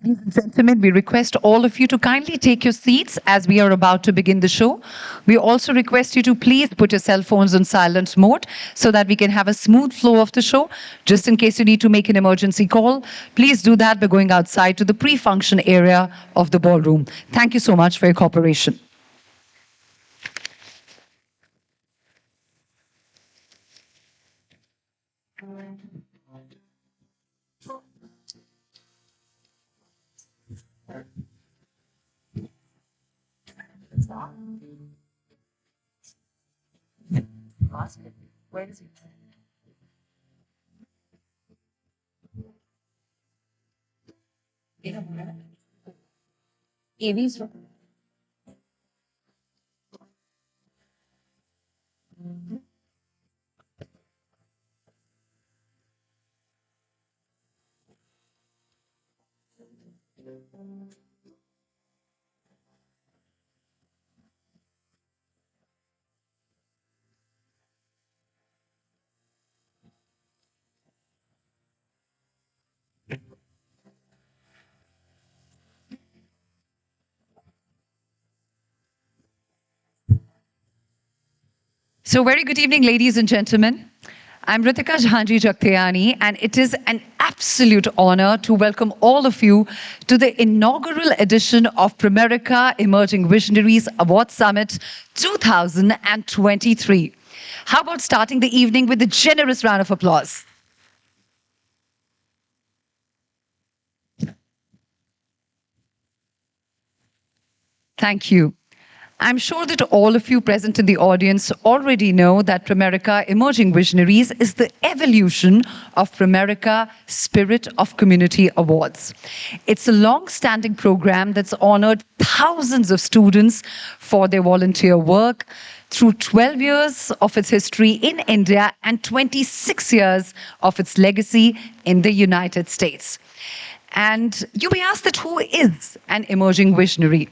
Ladies and gentlemen, we request all of you to kindly take your seats as we are about to begin the show. We also request you to please put your cell phones on silent mode so that we can have a smooth flow of the show. Just in case you need to make an emergency call, please do that by going outside to the pre-function area of the ballroom. Thank you so much for your cooperation. Where is it? AV's. So, very good evening, ladies and gentlemen. I'm Ritika Jhanji Jaktiani, and it is an absolute honor to welcome all of you to the inaugural edition of Pramerica Emerging Visionaries Award Summit 2023. How about starting the evening with a generous round of applause? Thank you. I'm sure that all of you present in the audience already know that Pramerica Emerging Visionaries is the evolution of Pramerica Spirit of Community Awards. It's a long-standing program that's honored thousands of students for their volunteer work through 12 years of its history in India and 26 years of its legacy in the United States. And you may ask that who is an emerging visionary?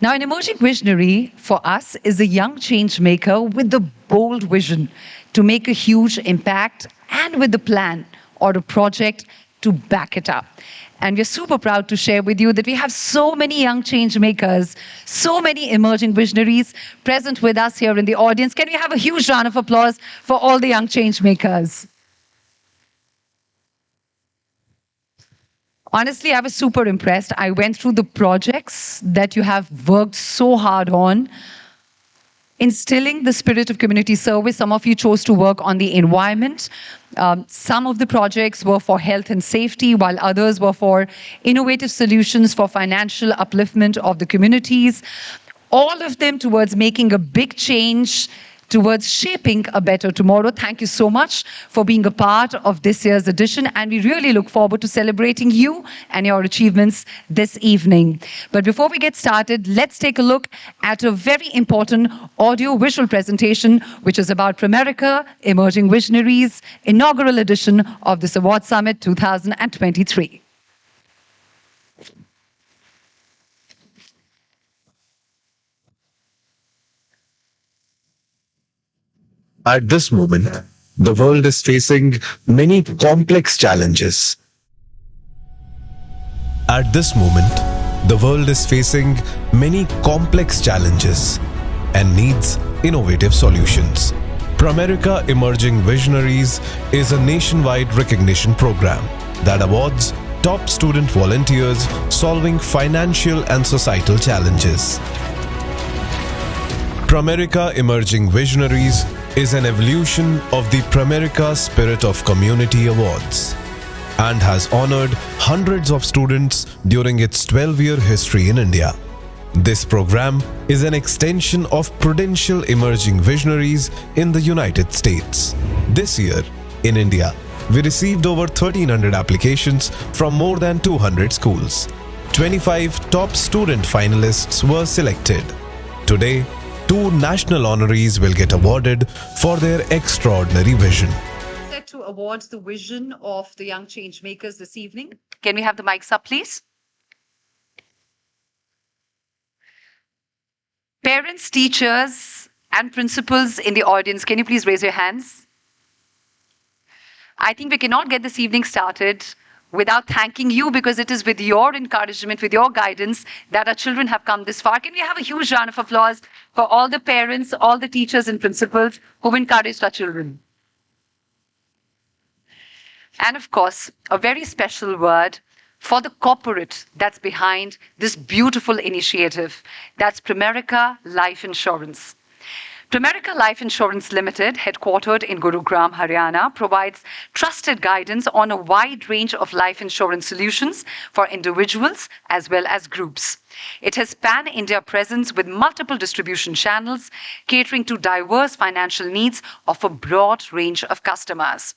Now, an emerging visionary for us is a young change maker with the bold vision to make a huge impact and with the plan or a project to back it up. And we're super proud to share with you that we have so many young change makers, so many emerging visionaries present with us here in the audience. Can we have a huge round of applause for all the young change makers? Honestly, I was super impressed. I went through the projects that you have worked so hard on, instilling the spirit of community service. Some of you chose to work on the environment. Some of the projects were for health and safety, while others were for innovative solutions for financial upliftment of the communities. All of them towards making a big change, towards shaping a better tomorrow. Thank you so much for being a part of this year's edition, and we really look forward to celebrating you and your achievements this evening. But before we get started, let's take a look at a very important audio-visual presentation, which is about Pramerica Emerging Visionaries, inaugural edition of this Award Summit 2023. At this moment, the world is facing many complex challenges. At this moment, the world is facing many complex challenges and needs innovative solutions. Pramerica Emerging Visionaries is a nationwide recognition program that awards top student volunteers solving financial and societal challenges. Pramerica Emerging Visionaries is an evolution of the Pramerica Spirit of Community Awards and has honored hundreds of students during its 12-year history in India. This program is an extension of Prudential Emerging Visionaries in the United States. This year, in India, we received over 1,300 applications from more than 200 schools. 25 top student finalists were selected. Today, 2 national honorees will get awarded for their extraordinary vision. Set to award the vision of the young change makers this evening. Can we have the mics up, please? Parents, teachers, and principals in the audience, can you please raise your hands? I think we cannot get this evening started without thanking you, because it is with your encouragement, with your guidance, that our children have come this far. Can we have a huge round of applause for all the parents, all the teachers and principals who've encouraged our children? And of course, a very special word for the corporate that's behind this beautiful initiative. That's Pramerica Life Insurance. Pramerica Life Insurance Limited, headquartered in Gurugram, Haryana, provides trusted guidance on a wide range of life insurance solutions for individuals as well as groups. It has pan-India presence with multiple distribution channels, catering to diverse financial needs of a broad range of customers.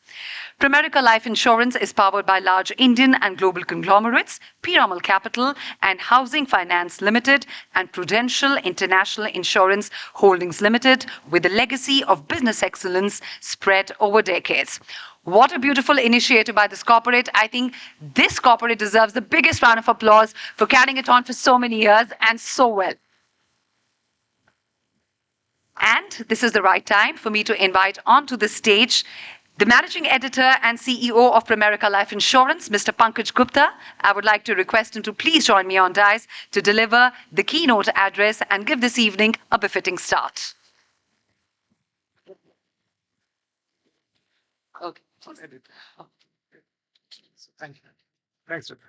Pramerica Life Insurance is powered by large Indian and global conglomerates, Piramal Capital and Housing Finance Limited, and Prudential International Insurance Holdings Limited, with a legacy of business excellence spread over decades. What a beautiful initiative by this corporate. I think this corporate deserves the biggest round of applause for carrying it on for so many years and so well. And this is the right time for me to invite onto the stage the Managing Editor and CEO of Pramerica Life Insurance, Mr. Pankaj Gupta. I would like to request him to please join me on dais to deliver the keynote address and give this evening a befitting start. Okay. Thank you. Thanks, Dr.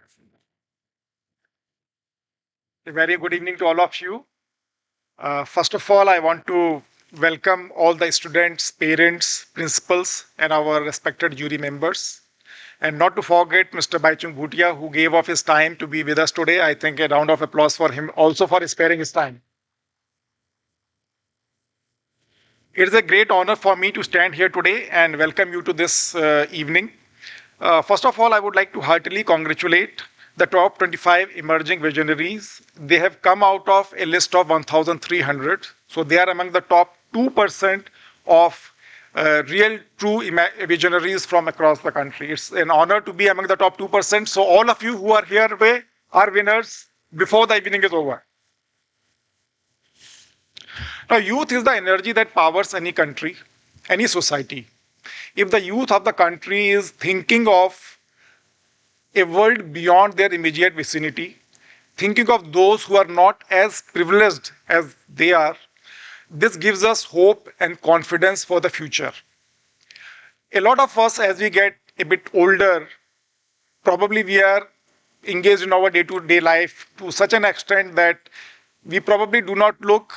A very good evening to all of you. First of all, I want to welcome all the students, parents, principals, and our respected jury members. And not to forget Mr. Baichung Bhutia, who gave off his time to be with us today. I think a round of applause for him also for sparing his time. It is a great honor for me to stand here today and welcome you to this evening. First of all, I would like to heartily congratulate the top 25 emerging visionaries. They have come out of a list of 1,300. So they are among the top 2% of real true visionaries from across the country. It's an honor to be among the top 2%. So all of you who are here today are winners before the evening is over. Now, youth is the energy that powers any country, any society. If the youth of the country is thinking of a world beyond their immediate vicinity, thinking of those who are not as privileged as they are, this gives us hope and confidence for the future. A lot of us, as we get a bit older, probably we are engaged in our day-to-day life to such an extent that we probably do not look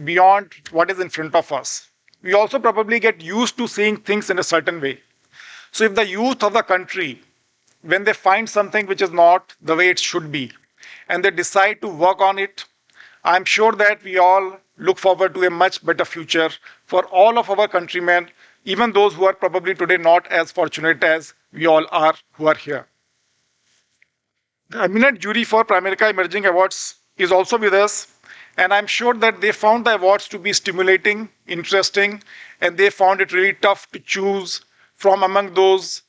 beyond what is in front of us. We also probably get used to seeing things in a certain way. So if the youth of the country, when they find something which is not the way it should be, and they decide to work on it, I'm sure that we all look forward to a much better future for all of our countrymen, even those who are probably today not as fortunate as we all are who are here. The eminent jury for Pramerica Emerging Awards is also with us, and I'm sure that they found the awards to be stimulating, interesting, and they found it really tough to choose from among those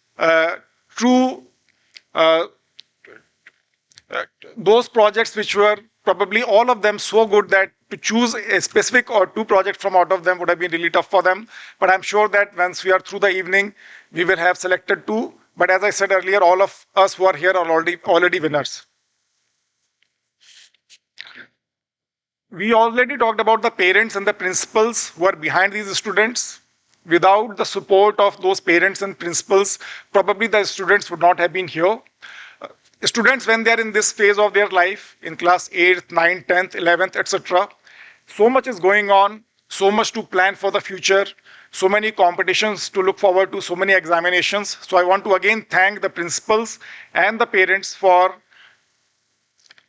those projects which were probably all of them so good that to choose a specific or two projects from out of them would have been really tough for them. But I'm sure that once we are through the evening, we will have selected two. But as I said earlier, all of us who are here are already winners. We already talked about the parents and the principals who are behind these students. Without the support of those parents and principals, probably the students would not have been here. Students, when they are in this phase of their life, in class 8th, 9th, 10th, 11th, etc., so much is going on, so much to plan for the future, so many competitions to look forward to, so many examinations. So I want to again thank the principals and the parents for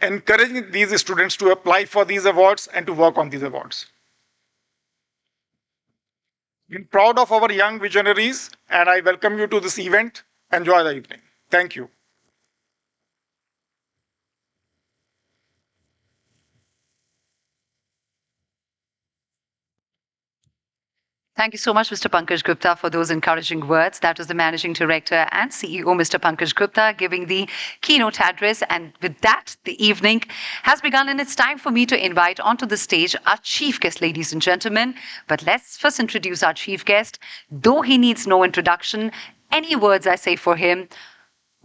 encouraging these students to apply for these awards and to work on these awards. We're proud of our young visionaries, and I welcome you to this event. Enjoy the evening. Thank you. Thank you so much, Mr. Pankaj Gupta, for those encouraging words. That was the Managing Director and CEO, Mr. Pankaj Gupta, giving the keynote address. And with that, the evening has begun, and it's time for me to invite onto the stage our chief guest, ladies and gentlemen. But let's first introduce our chief guest. Though he needs no introduction, any words I say for him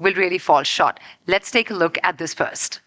will really fall short. Let's take a look at this first.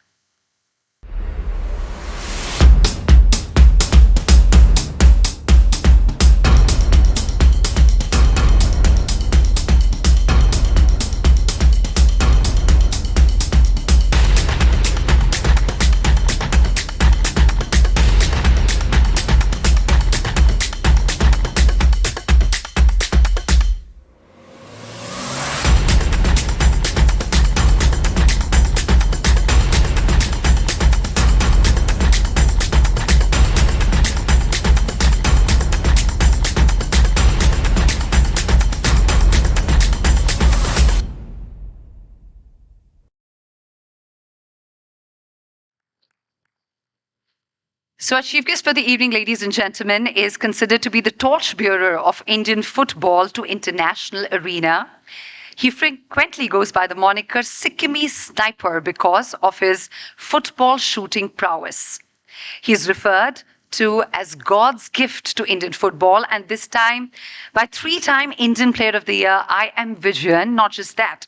So, our chief guest for the evening, ladies and gentlemen, is considered to be the torchbearer of Indian football to international arena. He frequently goes by the moniker Sikkimi Sniper because of his football shooting prowess. He is referred to as God's gift to Indian football, and this time by three-time Indian Player of the Year, I am Vision. Not just that,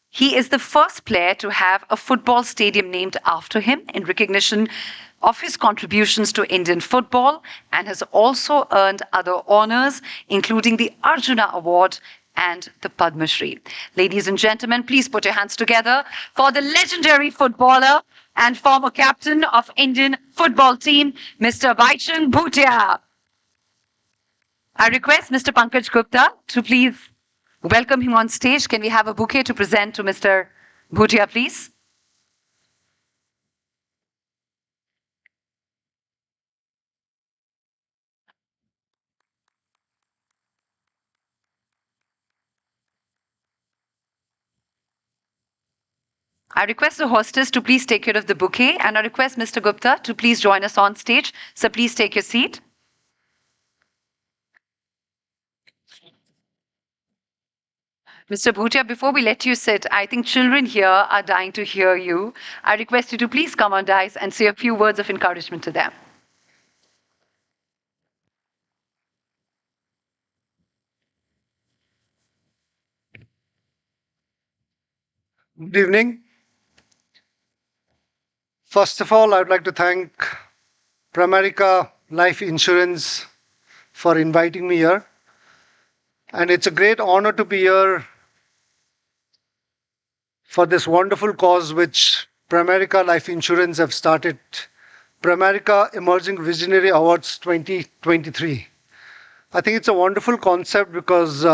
he is the first player to have a football stadium named after him in recognition of his contributions to Indian football, and has also earned other honors, including the Arjuna Award and the Padma Shri. Ladies and gentlemen, please put your hands together for the legendary footballer and former captain of Indian football team, Mr. Baichung Bhutia. I request Mr. Pankaj Gupta to please welcome him on stage. Can we have a bouquet to present to Mr. Bhutia, please? I request the hostess to please take care of the bouquet, and I request Mr. Gupta to please join us on stage. So please take your seat. Mr. Bhutia, before we let you sit, I think children here are dying to hear you. I request you to please come on dais and say a few words of encouragement to them. Good evening. First of all, I would like to thank Pramerica Life Insurance for inviting me here. And it's a great honor to be here for this wonderful cause which Pramerica Life Insurance have started, Pramerica Emerging Visionary Awards 2023. I think it's a wonderful concept because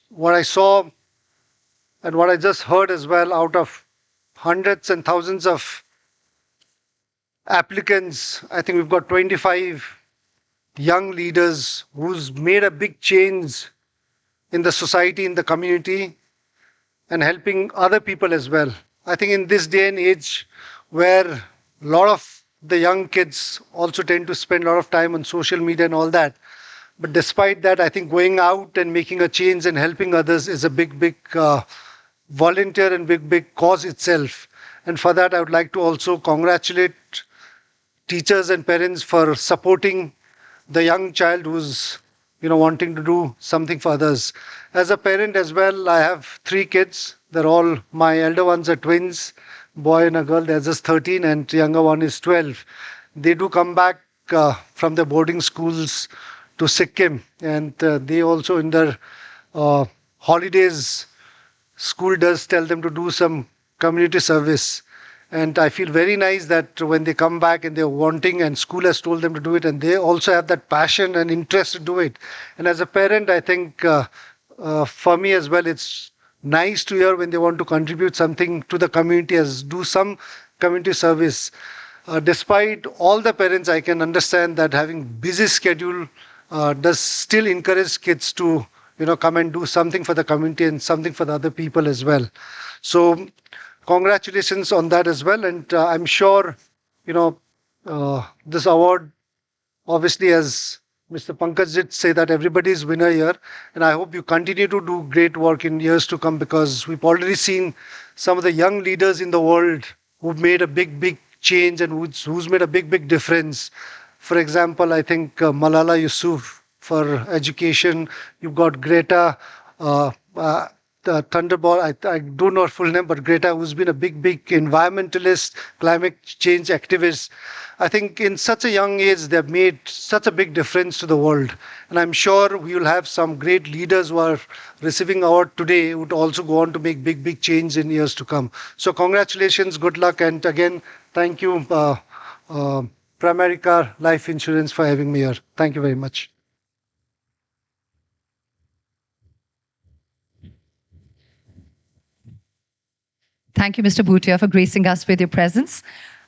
what I saw and what I just heard as well, out of hundreds and thousands of applicants, I think we've got 25 young leaders who's made a big change in the society, in the community, and helping other people as well. I think in this day and age where a lot of the young kids also tend to spend a lot of time on social media and all that, but despite that, I think going out and making a change and helping others is a big volunteer and big cause itself. And for that, I would like to also congratulate teachers and parents for supporting the young child who's wanting to do something for others. As a parent as well, I have 3 kids. They're all, my elder ones are twins, boy and a girl. They're just 13 and younger one is 12. They do come back from the boarding schools to Sikkim, and they also in their holidays, school does tell them to do some community service. And I feel very nice that when they come back and they're wanting, and school has told them to do it, and they also have that passion and interest to do it. And as a parent, I think for me as well, it's nice to hear when they want to contribute something to the community, as do some community service. Despite all the parents, I can understand that having busy schedule does still encourage kids to come and do something for the community and something for the other people as well. So congratulations on that as well. And I'm sure, this award, obviously, as Mr. Pankaj did say, that everybody is winner here. And I hope you continue to do great work in years to come, because we've already seen some of the young leaders in the world who've made a big change and who's made a big difference. For example, I think Malala Yousaf for education. You've got Greta Thunderball, I do not full name, but Greta, who's been a big environmentalist, climate change activist. I think in such a young age, they've made such a big difference to the world. And I'm sure we will have some great leaders who are receiving award today would also go on to make big change in years to come. So congratulations, good luck, and again, thank you, Pramerica Life Insurance, for having me here. Thank you very much. Thank you, Mr. Bhutia, for gracing us with your presence.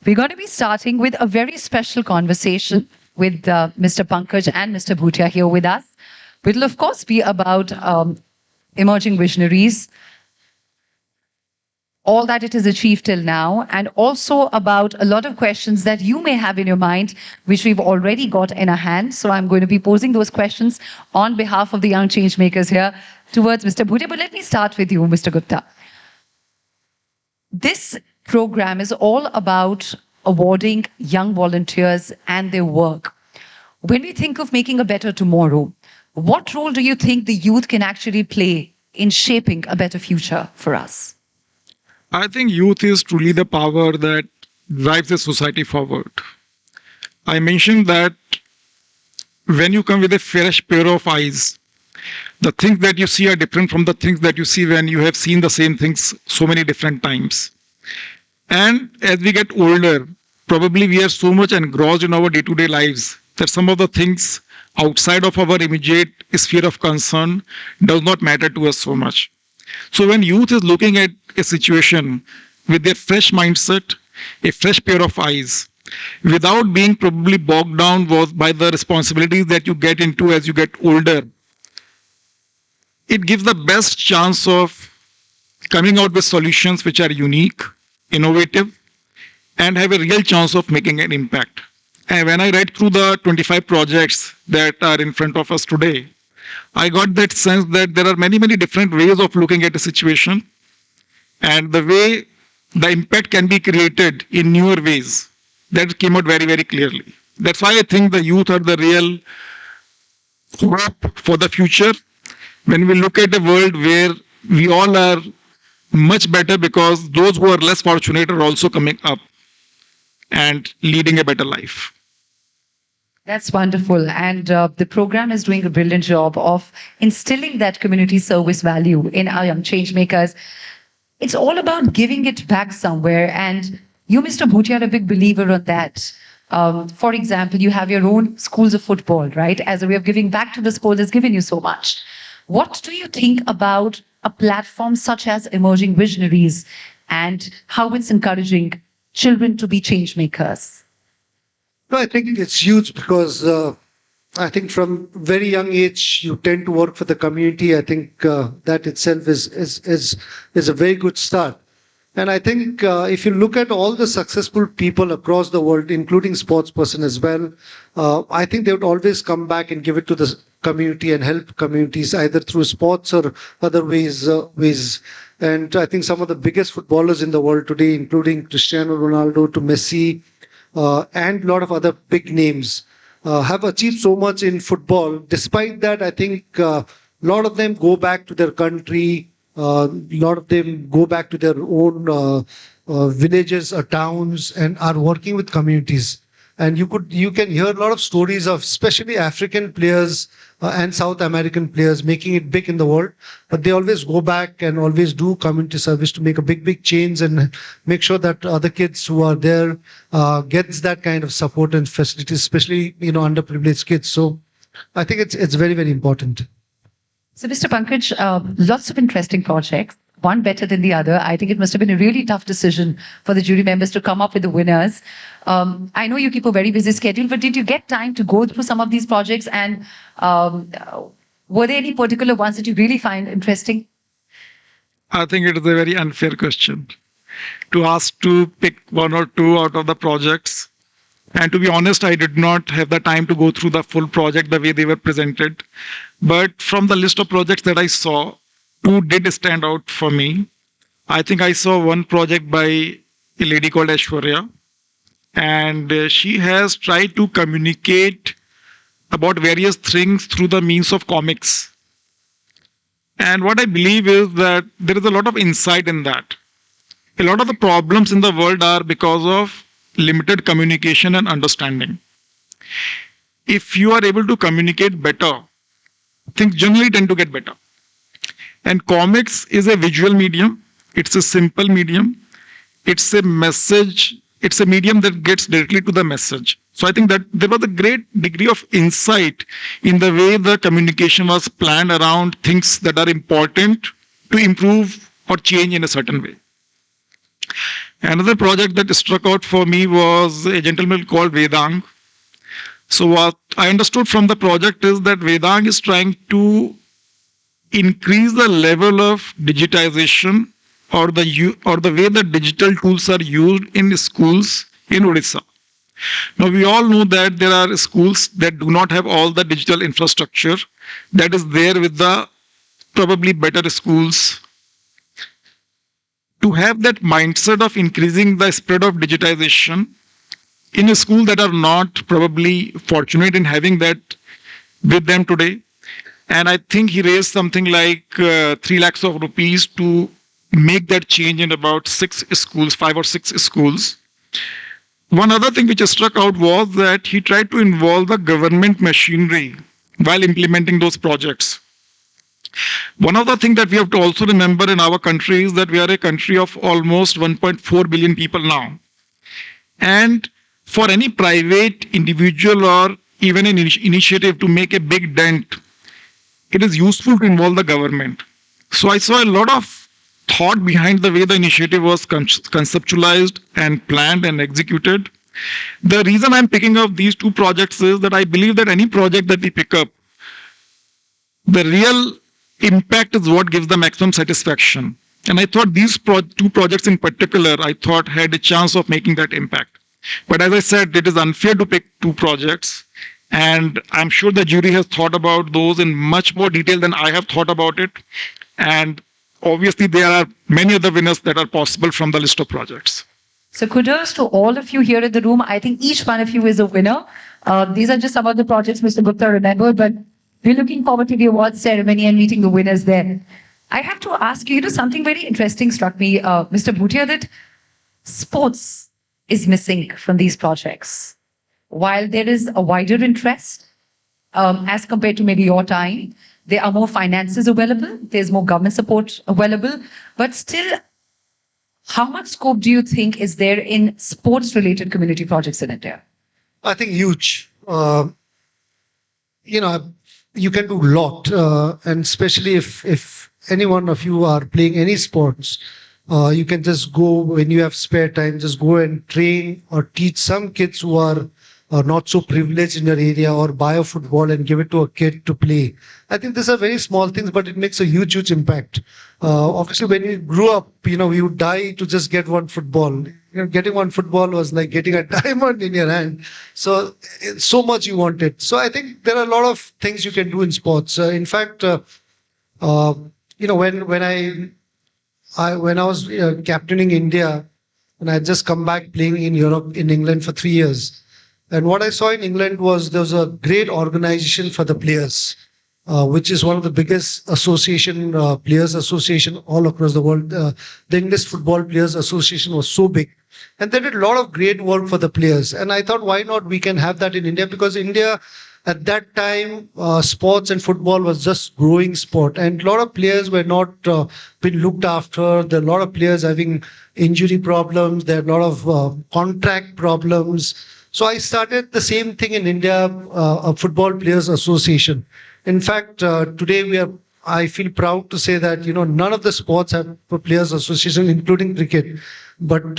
We're going to be starting with a very special conversation with Mr. Pankaj and Mr. Bhutia here with us. It will, of course, be about emerging visionaries, all that it has achieved till now, and also about a lot of questions that you may have in your mind, which we've already got in our hand. So I'm going to be posing those questions on behalf of the young change makers here towards Mr. Bhutia. But let me start with you, Mr. Gupta. This program is all about awarding young volunteers and their work. When we think of making a better tomorrow, what role do you think the youth can actually play in shaping a better future for us? I think youth is truly the power that drives the society forward. I mentioned that when you come with a fresh pair of eyes, the things that you see are different from the things that you see when you have seen the same things so many different times. And as we get older, probably we are so much engrossed in our day-to-day lives that some of the things outside of our immediate sphere of concern does not matter to us so much. So when youth is looking at a situation with a fresh mindset, a fresh pair of eyes, without being probably bogged down by the responsibilities that you get into as you get older, it gives the best chance of coming out with solutions which are unique, innovative, and have a real chance of making an impact. And when I read through the 25 projects that are in front of us today, I got that sense that there are many different ways of looking at a situation, and the way the impact can be created in newer ways, that came out very clearly. That's why I think the youth are the real hope for the future. When we look at a world where we all are much better because those who are less fortunate are also coming up and leading a better life. That's wonderful. And the program is doing a brilliant job of instilling that community service value in our young change makers. It's all about giving it back somewhere. And you, Mr. Bhutia, are a big believer on that. For example, you have your own schools of football, right? As a way of giving back to the school that's given you so much. What do you think about a platform such as Emerging Visionaries and how it's encouraging children to be change makers? No, I think it's huge because I think from very young age you tend to work for the community. I think that itself is a very good start. And I think if you look at all the successful people across the world, including sports person as well, I think they would always come back and give it to the community and help communities either through sports or other ways. And I think some of the biggest footballers in the world today, including Cristiano Ronaldo to Messi, and a lot of other big names, have achieved so much in football. Despite that, I think a lot of them go back to their country. A lot of them go back to their own villages or towns and are working with communities. And you can hear a lot of stories of especially African players and South American players making it big in the world. But they always go back and always do community service to make a big change and make sure that other kids who are there gets that kind of support and facilities, especially underprivileged kids. So I think it's very important. So, Mr. Pankaj, lots of interesting projects, one better than the other. I think it must have been a really tough decision for the jury members to come up with the winners. I know you keep a very busy schedule, but did you get time to go through some of these projects? And were there any particular ones that you really find interesting? I think it is a very unfair question to ask to pick one or two out of the projects. And to be honest, I did not have the time to go through the full project the way they were presented. But from the list of projects that I saw, two did stand out for me. I think I saw one project by a lady called Aishwarya, and she has tried to communicate about various things through the means of comics. And what I believe is that there is a lot of insight in that. A lot of the problems in the world are because of limited communication and understanding. If you are able to communicate better, things generally tend to get better. And comics is a visual medium, it's a simple medium, it's a message, it's a medium that gets directly to the message. So I think that there was a great degree of insight in the way the communication was planned around things that are important to improve or change in a certain way. Another project that struck out for me was a gentleman called Vedang. So what I understood from the project is that Vedang is trying to increase the level of digitization or the way that digital tools are used in schools in Odisha. Now we all know that there are schools that do not have all the digital infrastructure that is there with the probably better schools. To have that mindset of increasing the spread of digitization in a school that are not probably fortunate in having that with them today. And I think he raised something like 3 lakhs of rupees to make that change in about 6 schools, 5 or 6 schools. One other thing which struck out was that he tried to involve the government machinery while implementing those projects. One of the things that we have to also remember in our country is that we are a country of almost 1.4 billion people now. And for any private individual or even an initiative to make a big dent, it is useful to involve the government. So I saw a lot of thought behind the way the initiative was conceptualized and planned and executed. The reason I'm picking up these 2 projects is that I believe that any project that we pick up, the real impact is what gives the maximum satisfaction. And I thought these 2 projects in particular, I thought had a chance of making that impact. But as I said, it is unfair to pick 2 projects. And I'm sure the jury has thought about those in much more detail than I have thought about it. And obviously, there are many other winners that are possible from the list of projects. So kudos to all of you here in the room. I think each one of you is a winner. These are just some of the projects Mr. Gupta remembered, but we're looking forward to the awards ceremony and meeting the winners there. I have to ask you, something very interesting struck me, Mr. Bhutia, that sports is missing from these projects. While there is a wider interest as compared to maybe your time, there are more finances available, there's more government support available, but still, how much scope do you think is there in sports-related community projects in India? I think huge. You can do a lot, and especially if any one of you are playing any sports, you can just go when you have spare time, just go and train or teach some kids who are not so privileged in your area, or buy a football and give it to a kid to play. I think these are very small things, but it makes a huge impact. Obviously, when you grew up, we would die to just get one football. Getting one football was like getting a diamond in your hand. So much you wanted. So I think there are a lot of things you can do in sports. In fact, when I was captaining India, and I had just come back playing in Europe, in England for 3 years. And what I saw in England was there was a great organization for the players, which is one of the biggest players association all across the world. The English Football Players Association was so big. And they did a lot of great work for the players. And I thought, why not we can have that in India? Because India, at that time, sports and football was just growing sport. And a lot of players were not been looked after. There are a lot of players having injury problems. There are a lot of contract problems. So I started the same thing in India, a Football Players Association. In fact, today I feel proud to say that, none of the sports have a players association, including cricket. But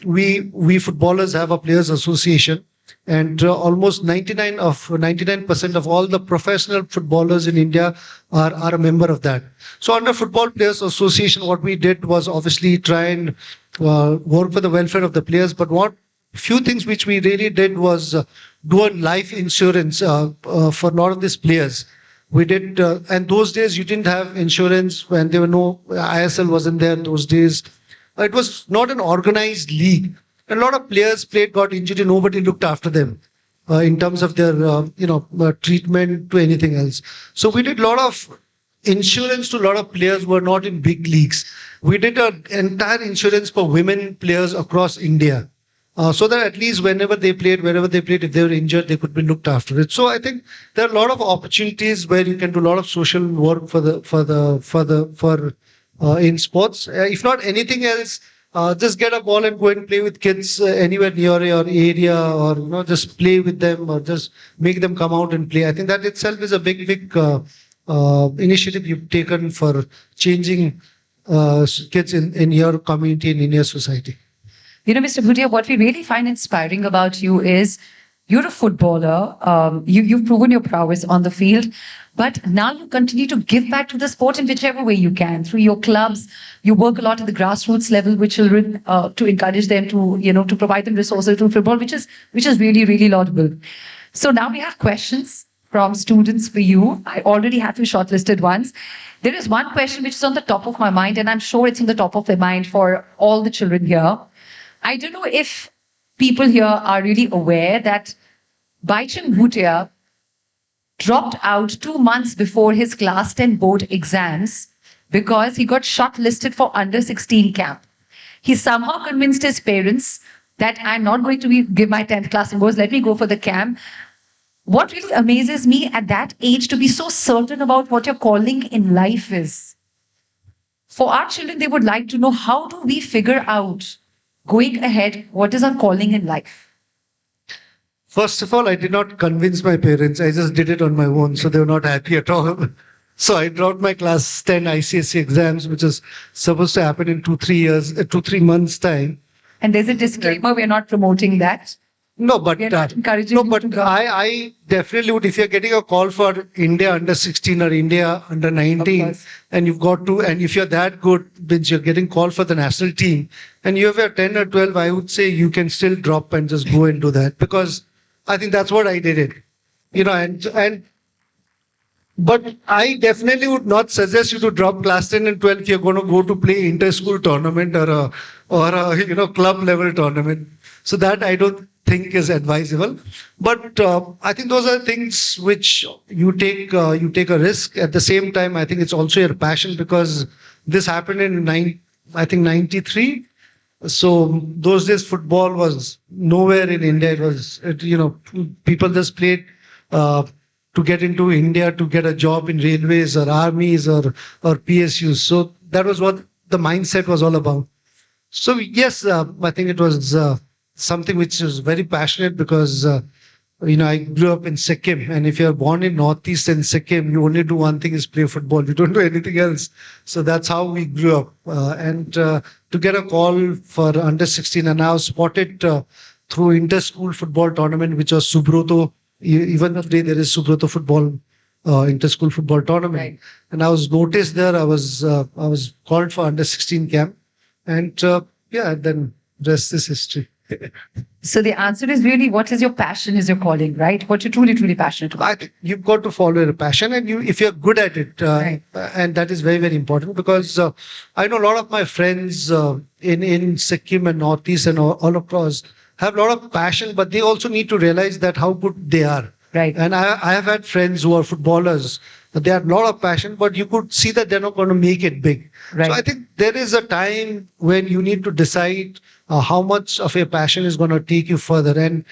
we footballers have a players association, and almost 99% of all the professional footballers in India are a member of that. So under Football Players Association, what we did was obviously try and work for the welfare of the players. But what few things which we really did was do a life insurance for a lot of these players. We did, and those days you didn't have insurance when there were no ISL wasn't there in those days. It was not an organized league. A lot of players got injured, nobody looked after them in terms of their, treatment to anything else. So we did a lot of insurance to a lot of players who are not in big leagues. We did an entire insurance for women players across India. So that at least wherever they played, if they were injured, they could be looked after it. So I think there are a lot of opportunities where you can do a lot of social work for in sports. If not anything else, just get a ball and go and play with kids anywhere near your area, or just play with them, or just make them come out and play. I think that itself is a big initiative you've taken for changing kids in your community and in your society. Mr. Bhutia, what we really find inspiring about you is you're a footballer. You've proven your prowess on the field, but now you continue to give back to the sport in whichever way you can through your clubs. You work a lot at the grassroots level with children to encourage them to provide them resources through football, which is really laudable. So now we have questions from students for you. I already have you shortlisted ones. There is one question which is on the top of my mind, and I'm sure it's on the top of their mind for all the children here. I don't know if people here are really aware that Baichung Bhutia dropped out 2 months before his class 10 board exams because he got shortlisted for under 16 camp. He somehow convinced his parents that I'm not going to give my 10th class boards, let me go for the camp. What really amazes me at that age to be so certain about what your calling in life is. For our children, they would like to know, how do we figure out going ahead, what is our calling in life? First of all, I did not convince my parents. I just did it on my own, so they were not happy at all. So I dropped my class 10 ICSE exams, which is supposed to happen in 2-3 months time. And there's a disclaimer, we're not promoting that. No, but we're not encouraging you to drop. I definitely would. If you're getting a call for India under 16 or India under 19, and and if you're that good, means you're getting called for the national team, and you have your 10 or 12, I would say you can still drop and just go and do that, because I think that's what I did it. But I definitely would not suggest you to drop class 10 and 12 if you're going to go to play inter-school tournament or a club level tournament. So that I don't think is advisable. But I think those are things which you take a risk. At the same time, I think it's also your passion, because this happened in 93. So those days football was nowhere in India. People just played to get into India, to get a job in railways or armies or PSUs. So that was what the mindset was all about. So yes, I think it was something which was very passionate, because I grew up in Sikkim, and if you're born in Northeast and Sikkim, you only do one thing, is play football. You don't do anything else. So that's how we grew up. And to get a call for under 16, and I was spotted through inter-school football tournament, which was Subroto. Even today there is Subroto football, inter-school football tournament. Right. And I was noticed there. I was called for under 16 camp, and then rest is history. So the answer is really, what is your passion is your calling, right? What you're truly passionate about. I think you've got to follow your passion, and if you're good at it, right. And that is very important, because I know a lot of my friends in Sikkim and Northeast and all across have a lot of passion, but they also need to realize that how good they are. Right. And I have had friends who are footballers. They have a lot of passion, but you could see that they're not going to make it big. Right. So I think there is a time when you need to decide how much of your passion is going to take you further. And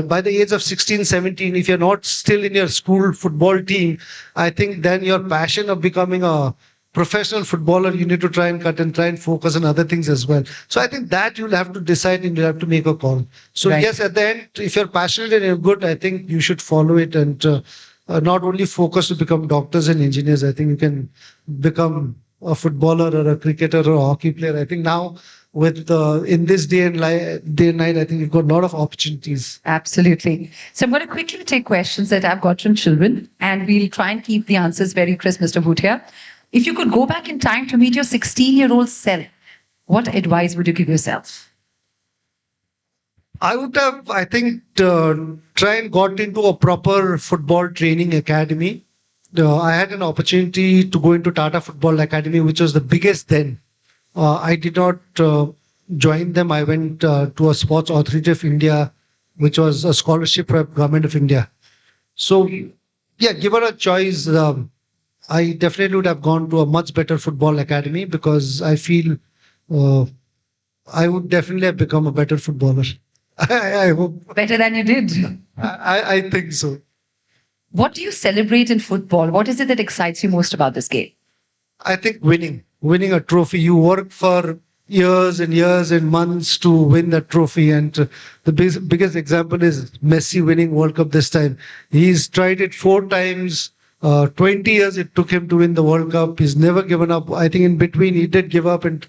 by the age of 16, 17, if you're not still in your school football team, I think then your passion of becoming a professional footballer, you need to try and cut and try and focus on other things as well. So I think that you'll have to decide, and you'll have to make a call. So right. Yes, at the end, if you're passionate and you're good, I think you should follow it, and not only focus to become doctors and engineers. I think you can become a footballer or a cricketer or a hockey player. I think now with in this day and night, I think you've got a lot of opportunities. Absolutely. So I'm going to quickly take questions that I've got from children, and we'll try and keep the answers very crisp, Mr. Bhutia. If you could go back in time to meet your 16-year-old self, what advice would you give yourself? I would have, I think, try and got into a proper football training academy. I had an opportunity to go into Tata Football Academy, which was the biggest then. I did not join them. I went to a Sports Authority of India, which was a scholarship from Government of India. So, yeah, given a choice, I definitely would have gone to a much better football academy because I feel uh, I would definitely have become a better footballer. I hope. Better than you did. I think so. What do you celebrate in football? What is it that excites you most about this game? I think winning a trophy. You work for years and years and months to win that trophy. And the biggest example is Messi winning World Cup this time. He's tried it 4 times. 20 years it took him to win the World Cup. He's never given up. I think in between he did give up and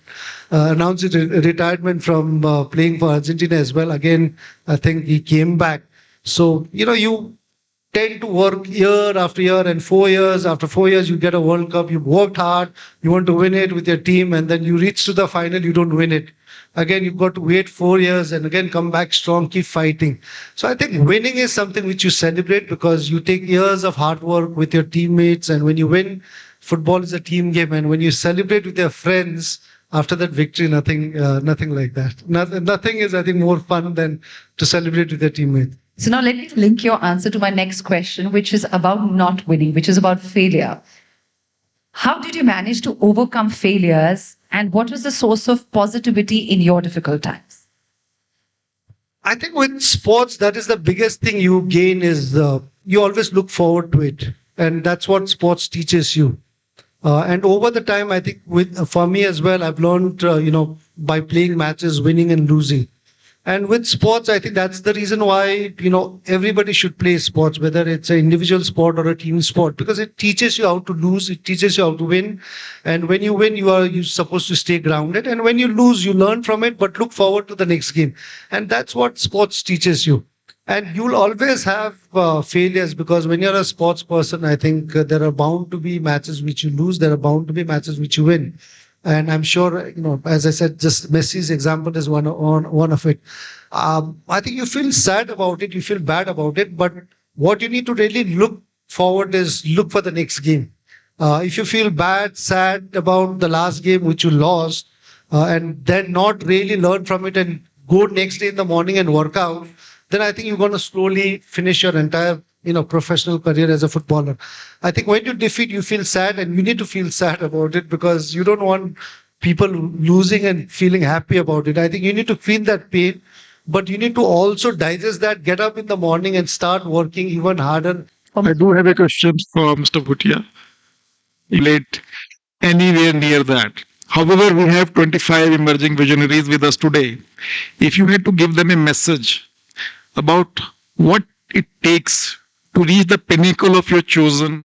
announced his retirement from playing for Argentina as well. Again, I think he came back. So, you tend to work year after year, and 4 years after 4 years you get a World Cup. You've worked hard, you want to win it with your team, and then you reach to the final, you don't win it. Again, you've got to wait 4 years and again come back strong, keep fighting. So I think winning is something which you celebrate because you take years of hard work with your teammates, and when you win, football is a team game, and when you celebrate with your friends after that victory, nothing like that. Nothing is, I think, more fun than to celebrate with your teammates. So now let me link your answer to my next question, which is about not winning, which is about failure. How did you manage to overcome failures, and what was the source of positivity in your difficult times? I think with sports, that is the biggest thing you gain is you always look forward to it, and that's what sports teaches you. And over the time, I think with for me as well, I've learned by playing matches, winning and losing. And with sports, I think that's the reason why, everybody should play sports, whether it's an individual sport or a team sport, because it teaches you how to lose, it teaches you how to win. And when you win, you're supposed to stay grounded. And when you lose, you learn from it, but look forward to the next game. And that's what sports teaches you. And you'll always have failures because when you're a sports person, I think there are bound to be matches which you lose, there are bound to be matches which you win. And I'm sure, as I said, just Messi's example is one of it. I think you feel sad about it, you feel bad about it, but what you need to really look forward is look for the next game. If you feel bad, sad about the last game which you lost, and then not really learn from it and go next day in the morning and work out, then I think you're going to slowly finish your entire professional career as a footballer. I think when you defeat, you feel sad, and you need to feel sad about it because you don't want people losing and feeling happy about it. I think you need to feel that pain, but you need to also digest that, get up in the morning and start working even harder. I do have a question for Mr. Bhutia. Late anywhere near that. However, we have 25 emerging visionaries with us today. If you had to give them a message about what it takes to reach the pinnacle of your chosen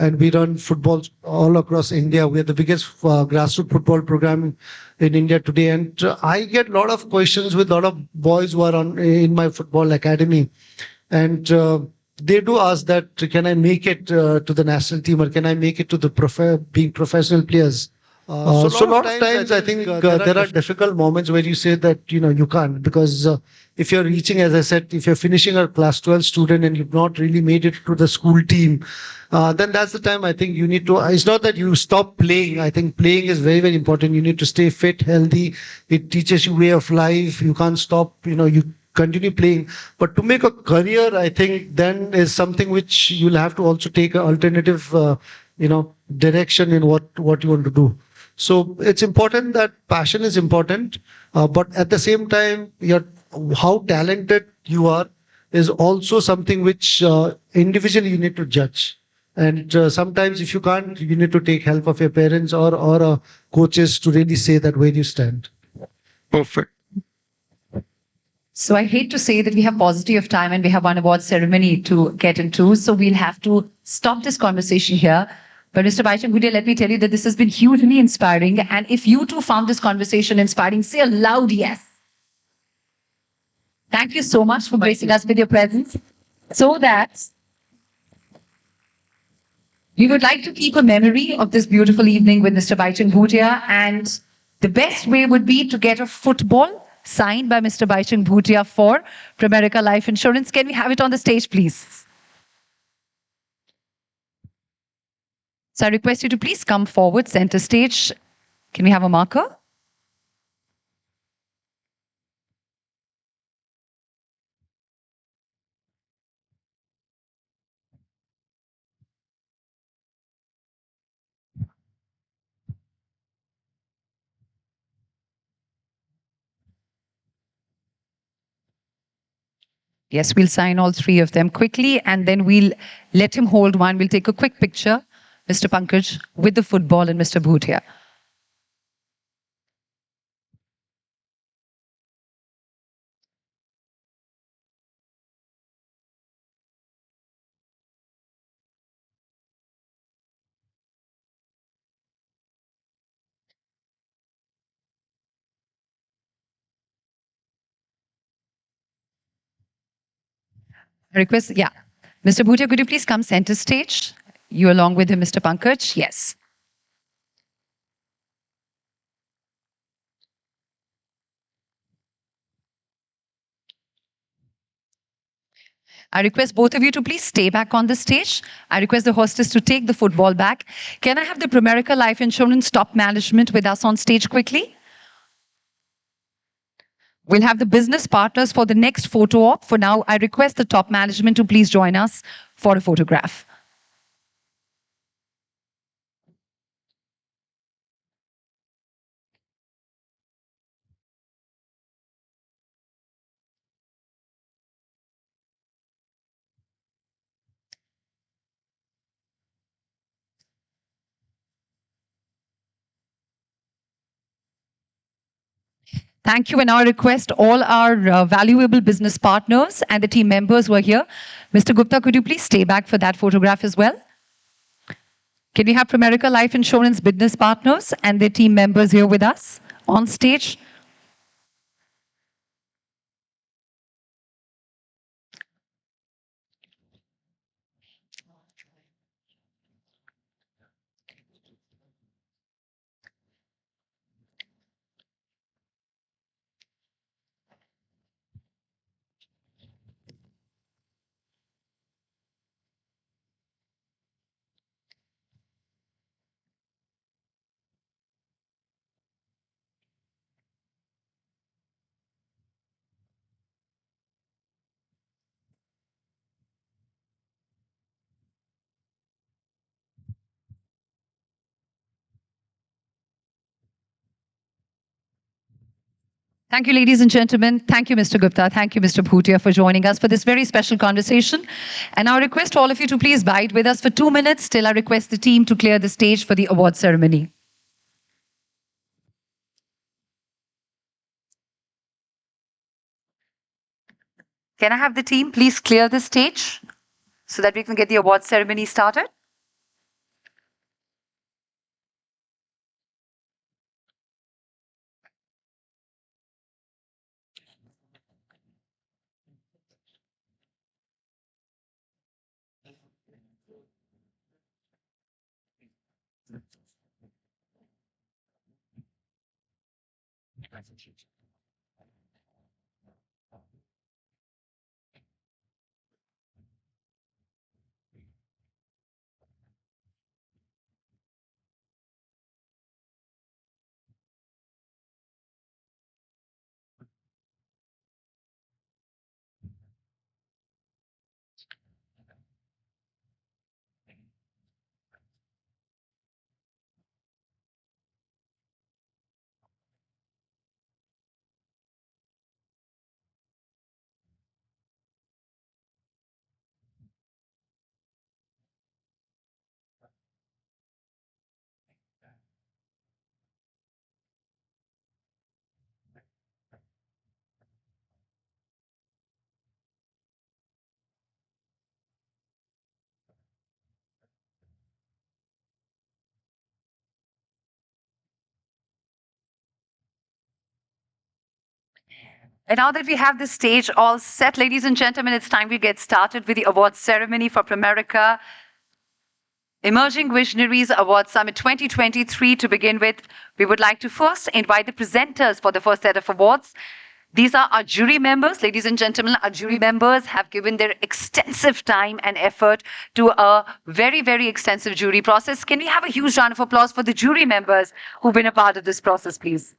And we run footballs all across India. We are the biggest grassroots football program in India today. And I get a lot of questions with a lot of boys who are in my football academy. And they do ask that, can I make it to the national team, or can I make it to the being professional players? So a lot of times I think there are difficult moments where you say that you can't, because if you're reaching, as I said, if you're finishing a class 12 student and you've not really made it to the school team, then that's the time I think you need to. It's not that you stop playing. I think playing is very, very important. You need to stay fit, healthy. It teaches you way of life. You can't stop. You continue playing. But to make a career, I think then is something which you'll have to also take an alternative, direction in what you want to do. So it's important that passion is important, but at the same time, how talented you are is also something which individually you need to judge. And sometimes, if you can't, you need to take help of your parents or coaches to really say that where you stand. Perfect. So I hate to say that we have paucity of time and we have one award ceremony to get into. So we'll have to stop this conversation here. But Mr. Baichang Bhutia, let me tell you that this has been hugely inspiring. And if you too found this conversation inspiring, say a loud yes. Thank you so much for gracing us with your presence. So that we would like to keep a memory of this beautiful evening with Mr. Baichang Bhutia. And the best way would be to get a football signed by Mr. Baichang Bhutia for Pramerica Life Insurance. Can we have it on the stage, please? So I request you to please come forward, center stage. Can we have a marker? Yes, we'll sign all three of them quickly and then we'll let him hold one. We'll take a quick picture, Mr. Pankaj, with the football and Mr. Bhutia. Request, yeah. Mr. Bhutia, could you please come center stage? You along with him, Mr. Pankaj? Yes. I request both of you to please stay back on the stage. I request the hostess to take the football back. Can I have the Pramerica Life Insurance top management with us on stage quickly? We'll have the business partners for the next photo op. For now, I request the top management to please join us for a photograph. Thank you. And I request all our valuable business partners and the team members who are here. Mr. Gupta, could you please stay back for that photograph as well? Can we have Pramerica Life Insurance business partners and their team members here with us on stage? Thank you, ladies and gentlemen. Thank you, Mr. Gupta. Thank you, Mr. Bhutia, for joining us for this very special conversation. And I request all of you to please bide with us for 2 minutes till I request the team to clear the stage for the award ceremony. Can I have the team please clear the stage so that we can get the award ceremony started? And now that we have the stage all set, ladies and gentlemen, it's time we get started with the awards ceremony for Pramerica Emerging Visionaries Award Summit 2023. To begin with, we would like to first invite the presenters for the first set of awards. These are our jury members. Ladies and gentlemen, our jury members have given their extensive time and effort to a very, very extensive jury process. Can we have a huge round of applause for the jury members who've been a part of this process, please?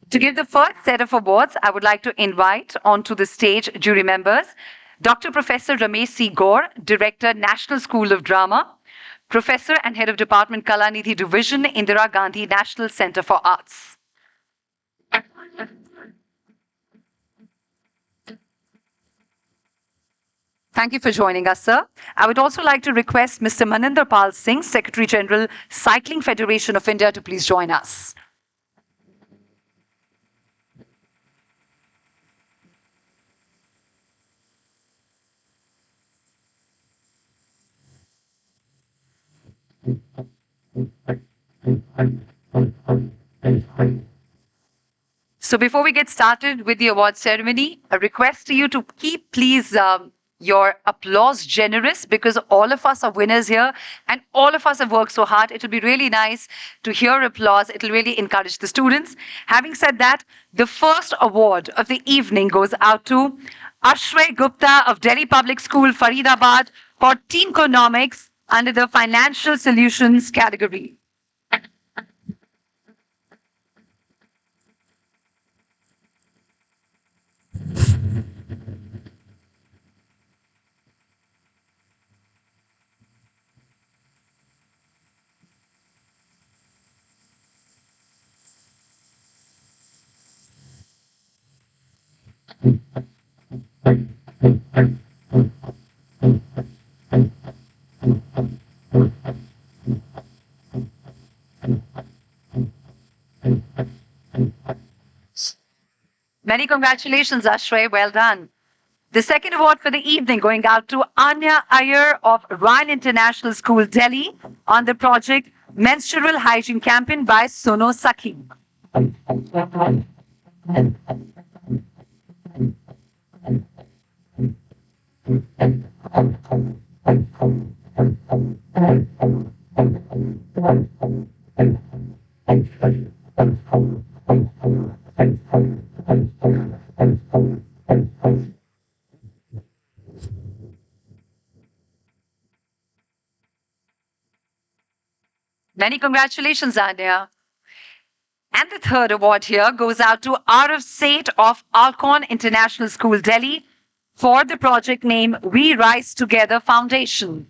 To give the first set of awards, I would like to invite onto the stage jury members Dr. Professor Ramesh C. Gore, Director, National School of Drama, Professor and Head of Department, Kalanidhi Division, Indira Gandhi National Center for Arts. Thank you for joining us, sir. I would also like to request Mr. Maninder Pal Singh, Secretary General, Cycling Federation of India, to please join us. So before we get started with the award ceremony, a request to you to keep, please, your applause generous, because all of us are winners here and all of us have worked so hard. It will be really nice to hear applause. It will really encourage the students. Having said that, the first award of the evening goes out to Ashray Gupta of Delhi Public School, Faridabad, for Teamconomics under the Financial Solutions category. Many congratulations, Ashray. Well done. The second award for the evening going out to Anya Iyer of Ryan International School, Delhi, on the project Menstrual Hygiene Campaign by Sono Sakhi. Many congratulations, Anya. And the third award here goes out to Arav Seth of Alcon International School, Delhi, for the project name We Rise Together Foundation.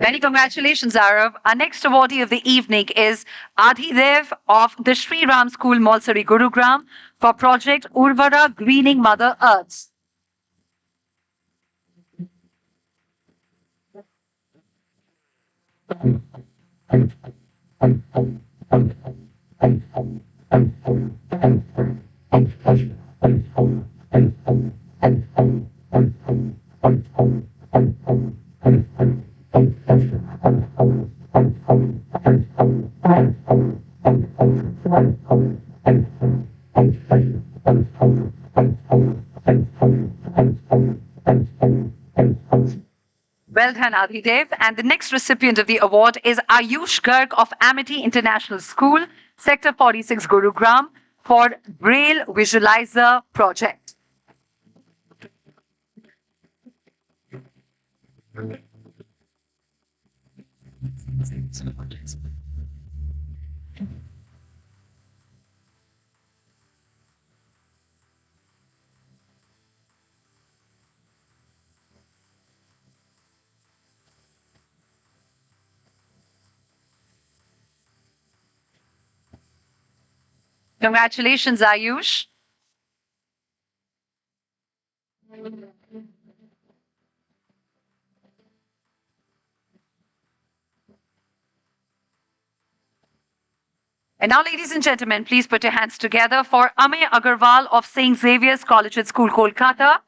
Many congratulations, Arav. Our next awardee of the evening is Adhidev of the Sri Ram School, Malsari, Gurugram, for project Urvara Greening Mother Earth. Well done, Adhidev. And the next recipient of the award is Ayush Garg of Amity International School, Sector 46, Gurugram, for Braille Visualizer Project. Congratulations, Ayush. And now, ladies and gentlemen, please put your hands together for Amey Agarwal of St. Xavier's College and School, Kolkata,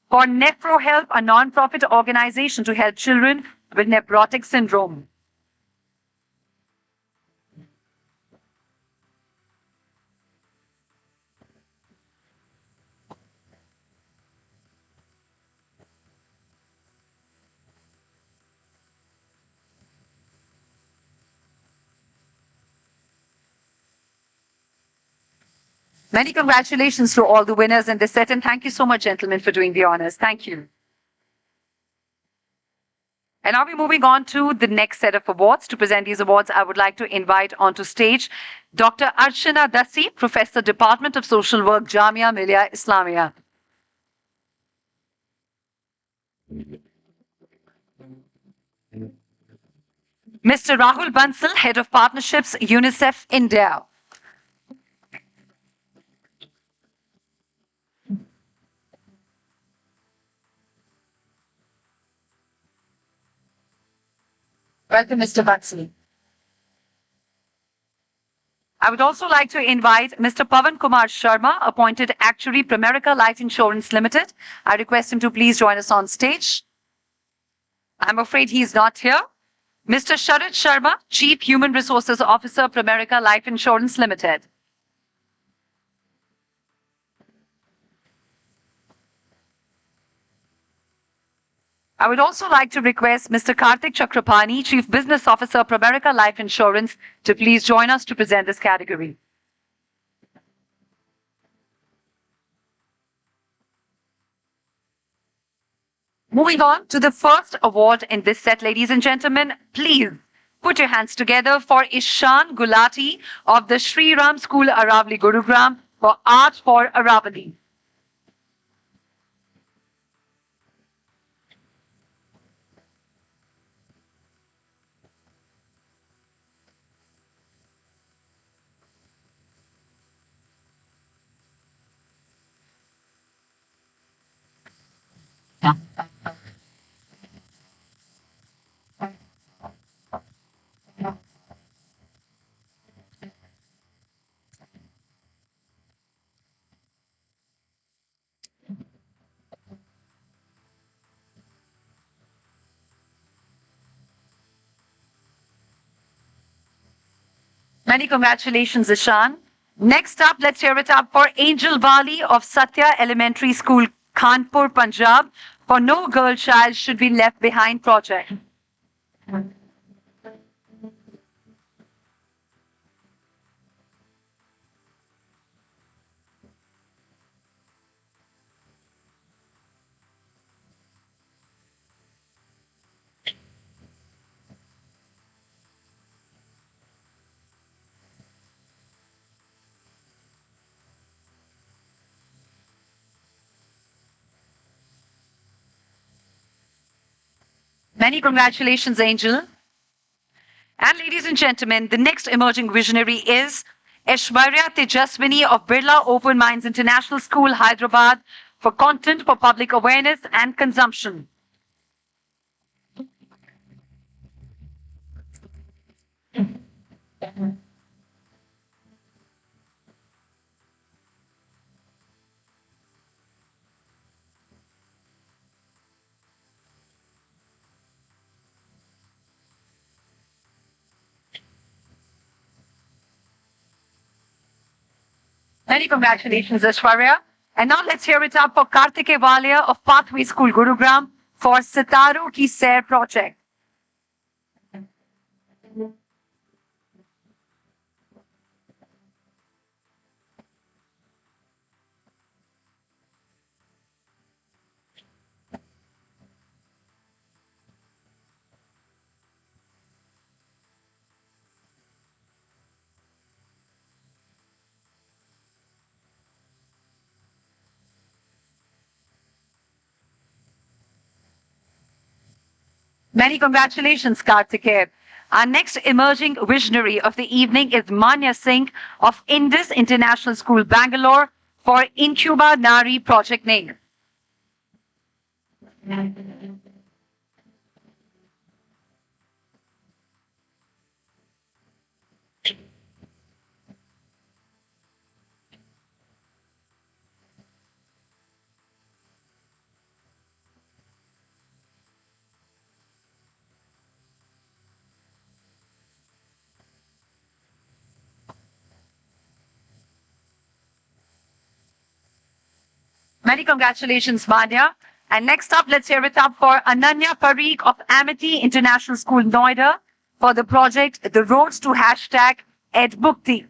for Nephro Help, a non-profit organization to help children with nephrotic syndrome. Many congratulations to all the winners in this set, and thank you so much, gentlemen, for doing the honors. Thank you. And now we're moving on to the next set of awards. To present these awards, I would like to invite onto stage Dr. Archana Dasi, Professor, Department of Social Work, Jamia Millia Islamia. Mr. Rahul Bansal, Head of Partnerships, UNICEF India. Welcome, Mr. Bansal. I would also like to invite Mr. Pavan Kumar Sharma, appointed Actuary, Pramerica Life Insurance Limited. I request him to please join us on stage. I'm afraid he is not here. Mr. Sharat Sharma, Chief Human Resources Officer, Pramerica Life Insurance Limited. I would also like to request Mr. Karthik Chakrapani, Chief Business Officer, Pramerica Life Insurance, to please join us to present this category. Moving on to the first award in this set, ladies and gentlemen, please put your hands together for Ishan Gulati of the Sri Ram School, Aravali, Gurugram, for Art for Aravali. Many congratulations, Ishan. Next up, let's hear it up for Angel Bali of Satya Elementary School, Kanpur, Punjab, for No Girl Child Should Be Left Behind project. Many congratulations, Angel. And ladies and gentlemen, the next emerging visionary is Aishwarya Tejaswini of Birla Open Minds International School, Hyderabad, for content for public awareness and consumption. Many congratulations, Aishwarya. And now let's hear it up for Kartike Walia of Pathway School, Gurugram, for Sitaro Ki Sair project. Many congratulations, Kartike. Our next emerging visionary of the evening is Manya Singh of Indus International School, Bangalore, for Incuba Nari project name. Many congratulations, Manya. And next up, let's hear it up for Ananya Parikh of Amity International School, Noida, for the project The Roads to Hashtag EdBukti.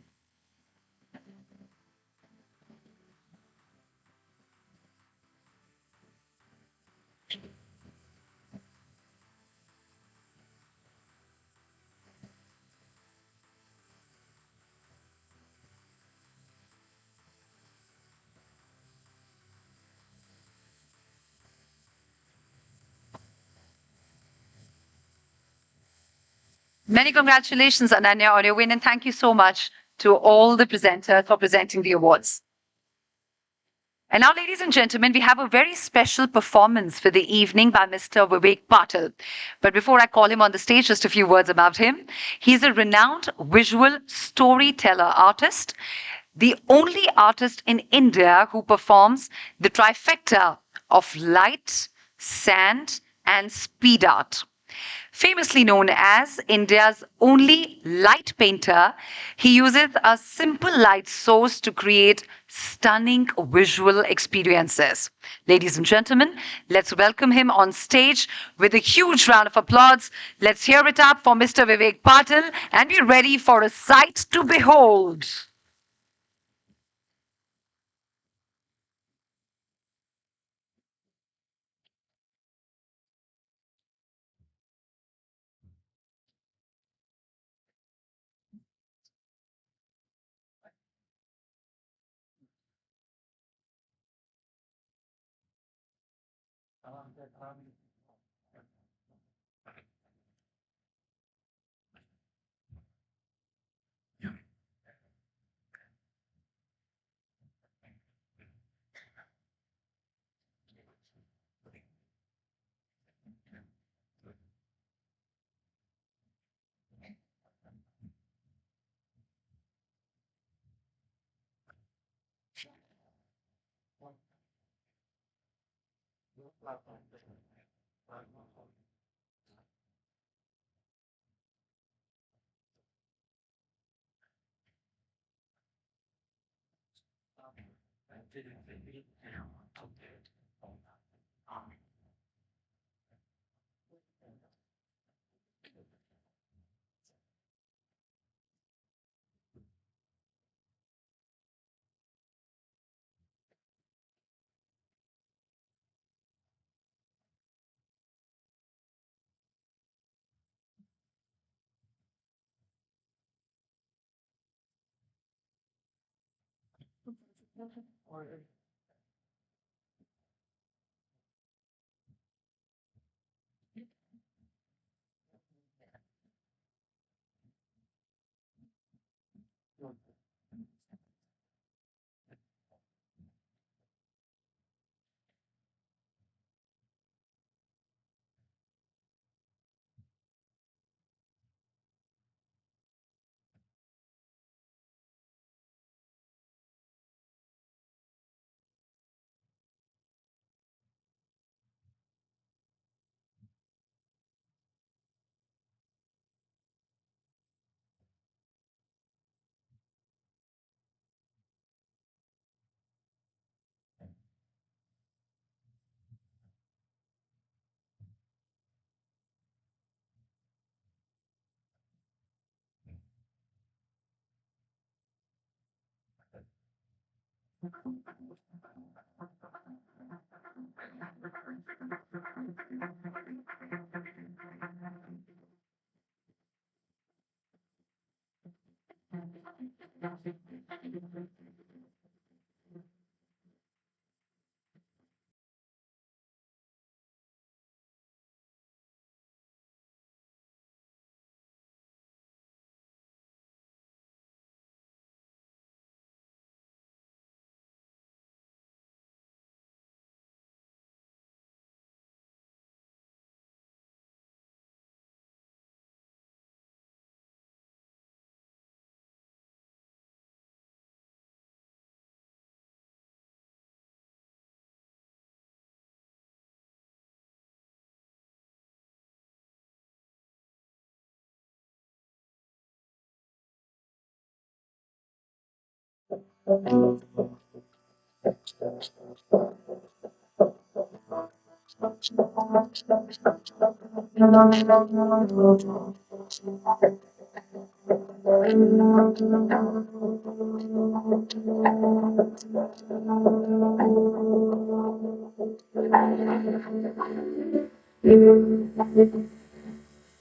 Many congratulations, Ananya, on your win, and thank you so much to all the presenters for presenting the awards. And now, ladies and gentlemen, we have a very special performance for the evening by Mr. Vivek Patil. But before I call him on the stage, just a few words about him. He's a renowned visual storyteller artist, the only artist in India who performs the trifecta of light, sand, and speed art. Famously known as India's only light painter, he uses a simple light source to create stunning visual experiences. Ladies and gentlemen, let's welcome him on stage with a huge round of applause. Let's hear it up for Mr. Vivek Patil and be ready for a sight to behold.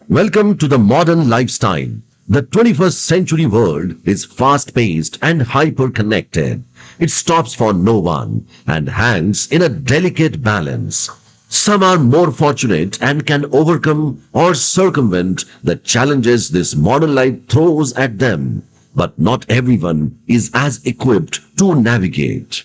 Welcome to the modern lifestyle. The 21st century world is fast paced and hyper connected. It stops for no one and hangs in a delicate balance. Some are more fortunate and can overcome or circumvent the challenges this modern life throws at them. But not everyone is as equipped to navigate.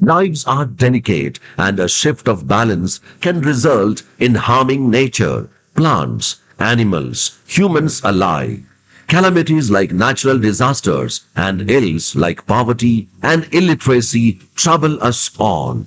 Lives are delicate and a shift of balance can result in harming nature, plants, animals, humans alike. Calamities like natural disasters and ills like poverty and illiteracy trouble us all.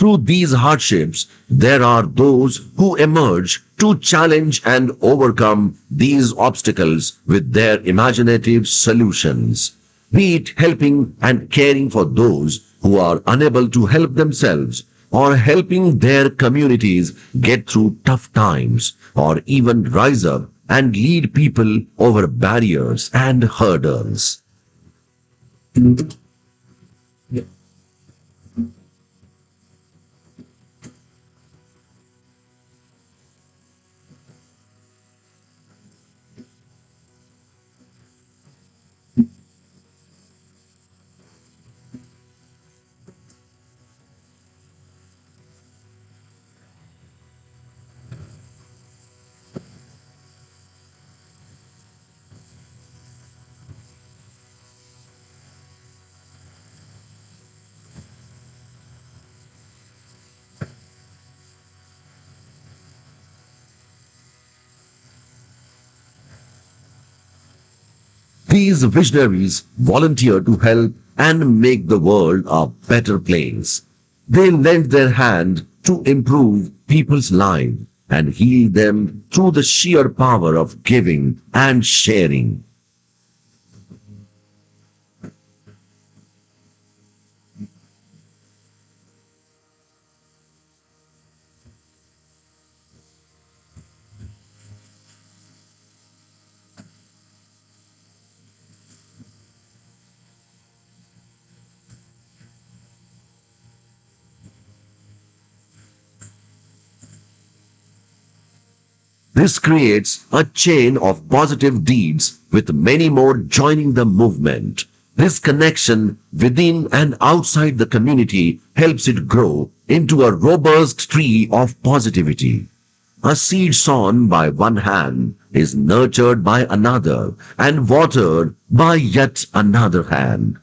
Through these hardships, there are those who emerge to challenge and overcome these obstacles with their imaginative solutions, be it helping and caring for those who are unable to help themselves, or helping their communities get through tough times, or even rise up and lead people over barriers and hurdles. These visionaries volunteer to help and make the world a better place. They lend their hand to improve people's lives and heal them through the sheer power of giving and sharing. This creates a chain of positive deeds with many more joining the movement. This connection within and outside the community helps it grow into a robust tree of positivity. A seed sown by one hand is nurtured by another and watered by yet another hand.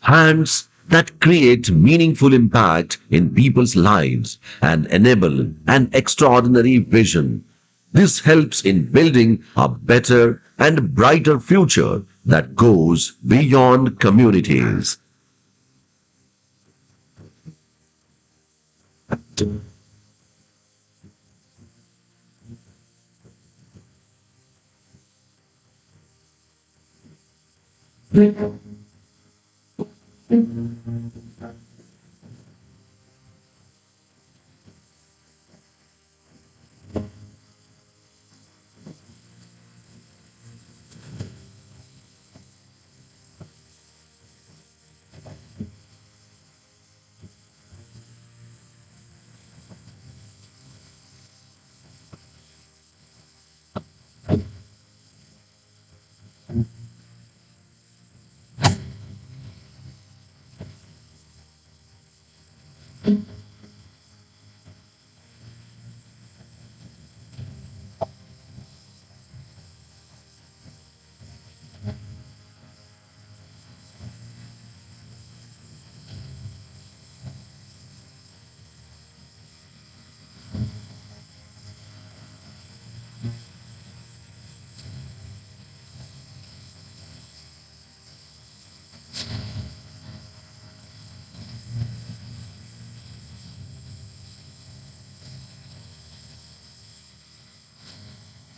Hands that create meaningful impact in people's lives and enable an extraordinary vision. This helps in building a better and brighter future that goes beyond communities.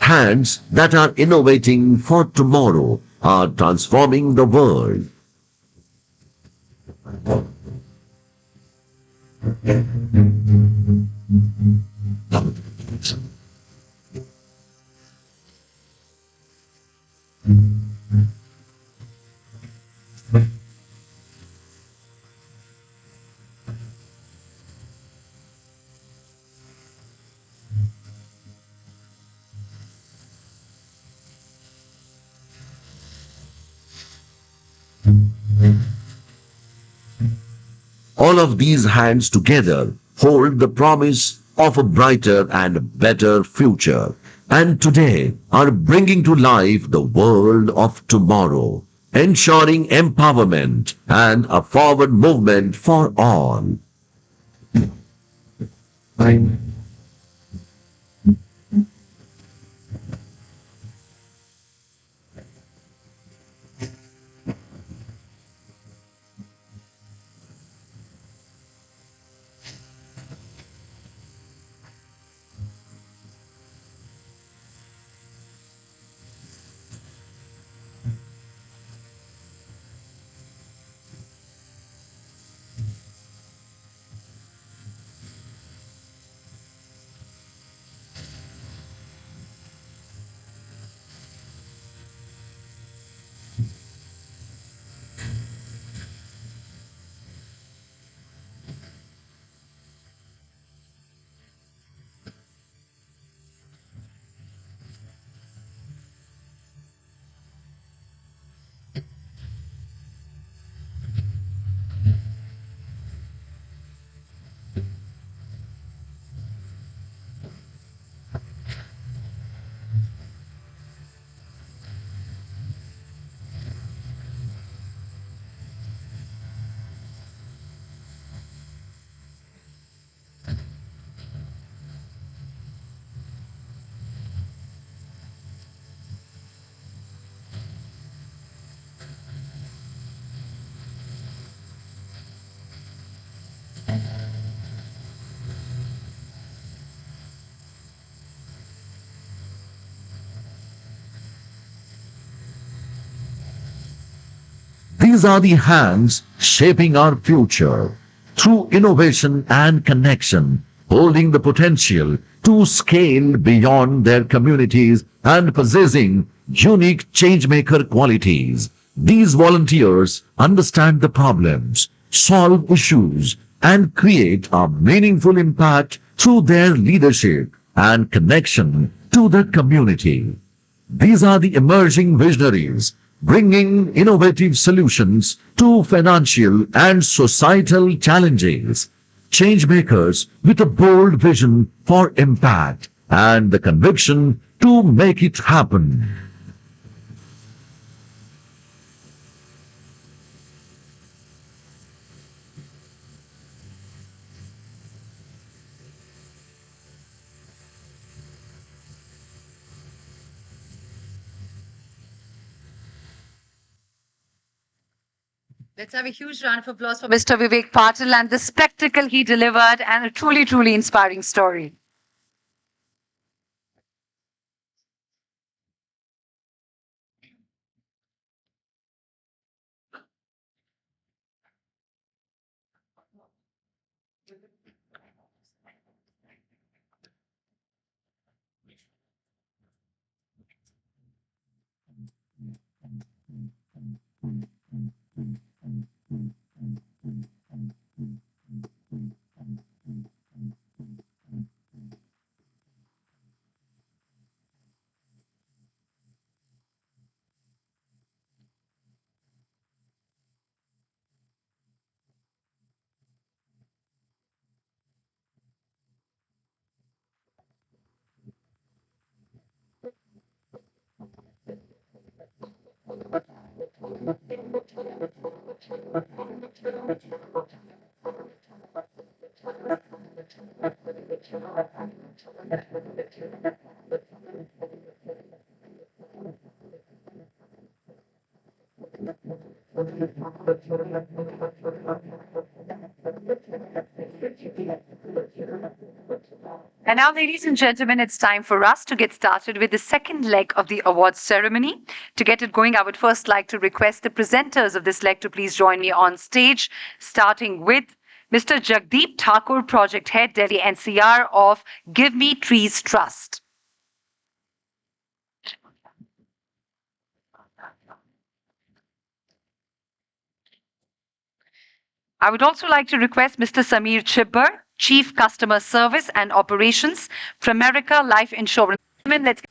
Hands that are innovating for tomorrow are transforming the world. All of these hands together hold the promise of a brighter and better future, and today are bringing to life the world of tomorrow, ensuring empowerment and a forward movement for all. These are the hands shaping our future through innovation and connection, holding the potential to scale beyond their communities and possessing unique changemaker qualities. These volunteers understand the problems, solve issues, and create a meaningful impact through their leadership and connection to the community. These are the emerging visionaries, bringing innovative solutions to financial and societal challenges. Changemakers with a bold vision for impact and the conviction to make it happen. Let's have a huge round of applause for Mr. Vivek Patil and the spectacle he delivered and a truly, truly inspiring story. And now, ladies and gentlemen, it's time for us to get started with the second leg of the awards ceremony. To get it going, I would first like to request the presenters of this leg to please join me on stage, starting with Mr. Jagdeep Thakur, Project Head, Delhi NCR of Give Me Trees Trust. I would also like to request Mr. Samir Chibber, Chief Customer Service and Operations, Pramerica Life Insurance. Let's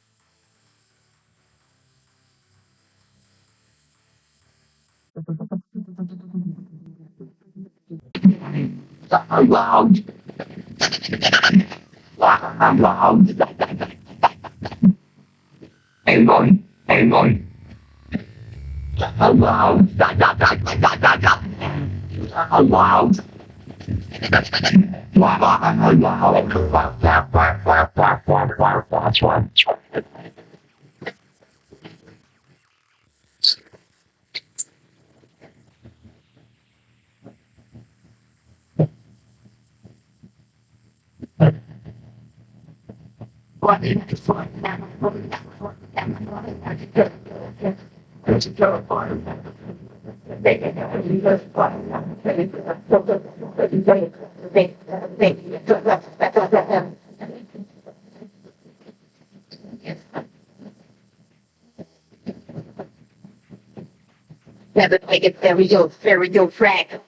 Never make it very yo frag.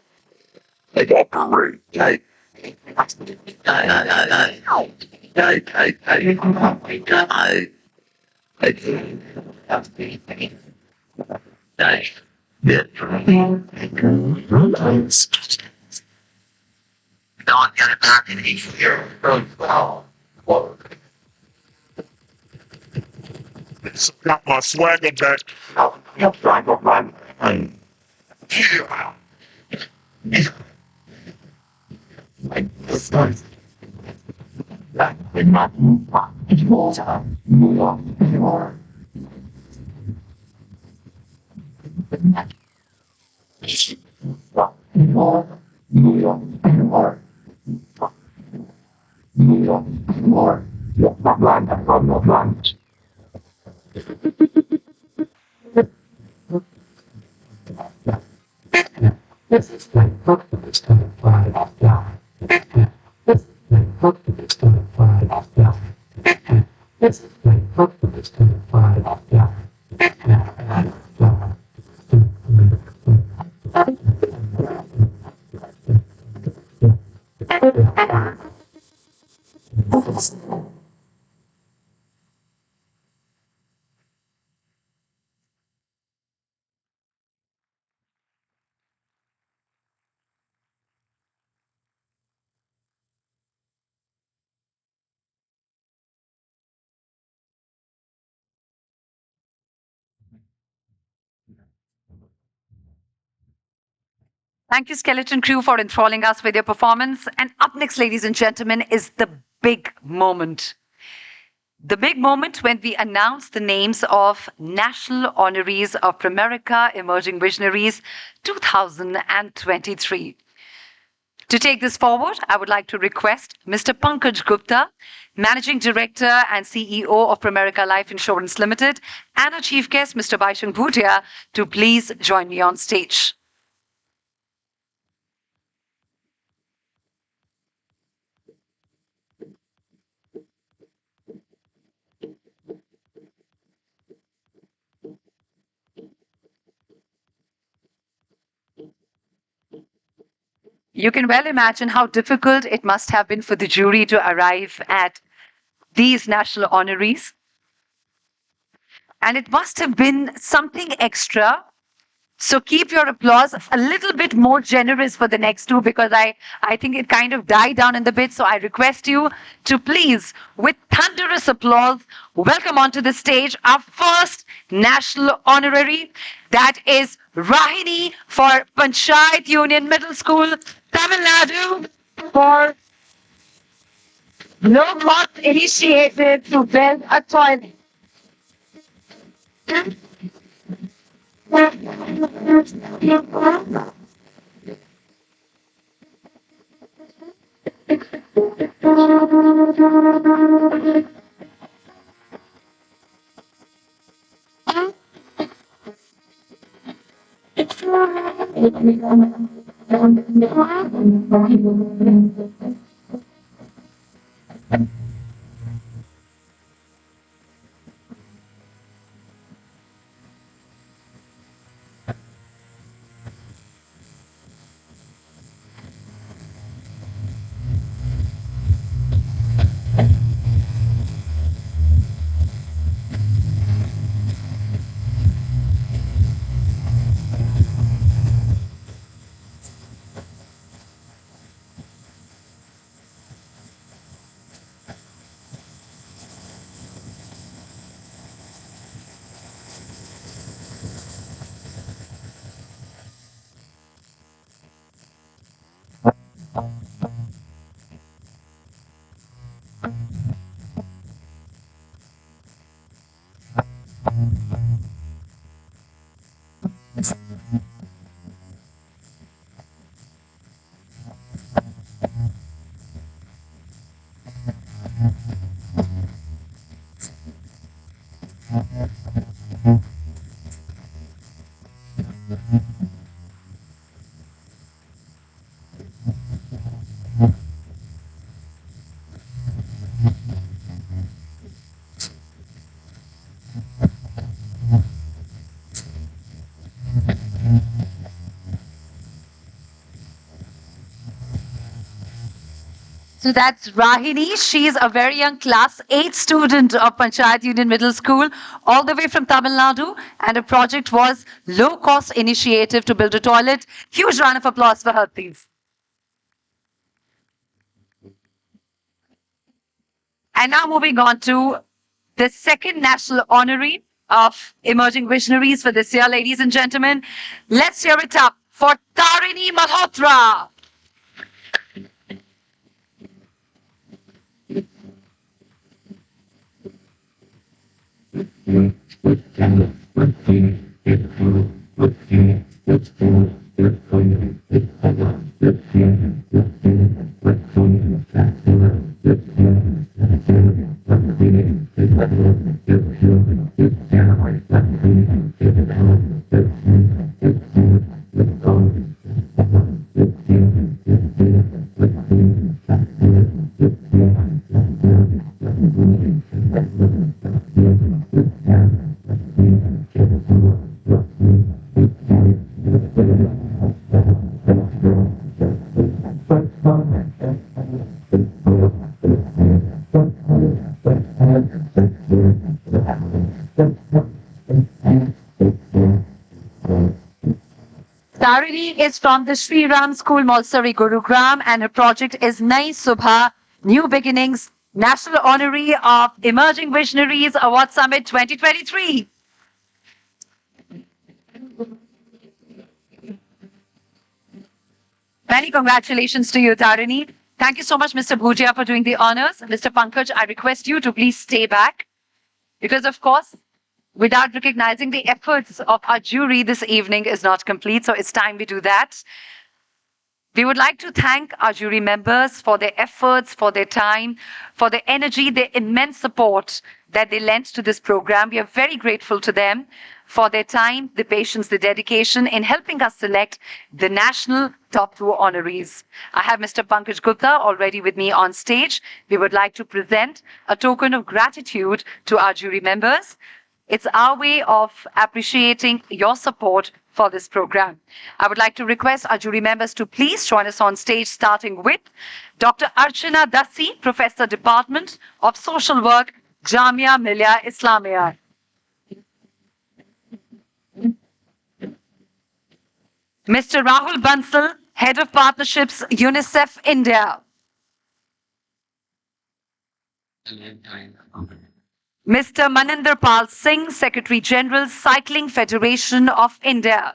Got my swagger back. Thank you, Skeleton Crew, for enthralling us with your performance. And up next, ladies and gentlemen, is the big moment. The big moment when we announce the names of National Honorees of Pramerica Emerging Visionaries 2023. To take this forward, I would like to request Mr. Pankaj Gupta, Managing Director and CEO of Pramerica Life Insurance Limited, and our chief guest, Mr. Baishang Bhutia, to please join me on stage. You can well imagine how difficult it must have been for the jury to arrive at these national honorees. And it must have been something extra. So keep your applause a little bit more generous for the next two, because I think it kind of died down in the bit. So I request you to please, with thunderous applause, welcome onto the stage our first national honorary. That is Rahini for Panchayat Union Middle School, Tamil Nadu, for low-cost initiative to build a toilet. So that's Rahini. She's a very young class 8 student of Panchayat Union Middle School, all the way from Tamil Nadu. And her project was low-cost initiative to build a toilet. Huge round of applause for her, please. And now moving on to the second national honorary of Emerging Visionaries for this year, ladies and gentlemen. Let's hear it up for Tarini Malhotra. Tarini is from the Sri Ram School, Malsari, Gurugram, and her project is Nai Subha, New Beginnings, National Honoree of Emerging Visionaries Award Summit 2023. Many congratulations to you, Tarini. Thank you so much, Mr. Bhujia, for doing the honors. Mr. Pankaj, I request you to please stay back because, of course, without recognizing the efforts of our jury this evening is not complete. So it's time we do that. We would like to thank our jury members for their efforts, for their time, for their energy, their immense support that they lent to this program. We are very grateful to them for their time, the patience, the dedication in helping us select the national top 2 honorees. I have Mr. Pankaj Gupta already with me on stage. We would like to present a token of gratitude to our jury members. It's our way of appreciating your support for this program. I would like to request our jury members to please join us on stage, starting with Dr. Archana Dasi, Professor, Department of Social Work, Jamia Millia Islamia. Mr. Rahul Bansal, Head of Partnerships, UNICEF India. Mr. Maninder Pal Singh, Secretary General, Cycling Federation of India.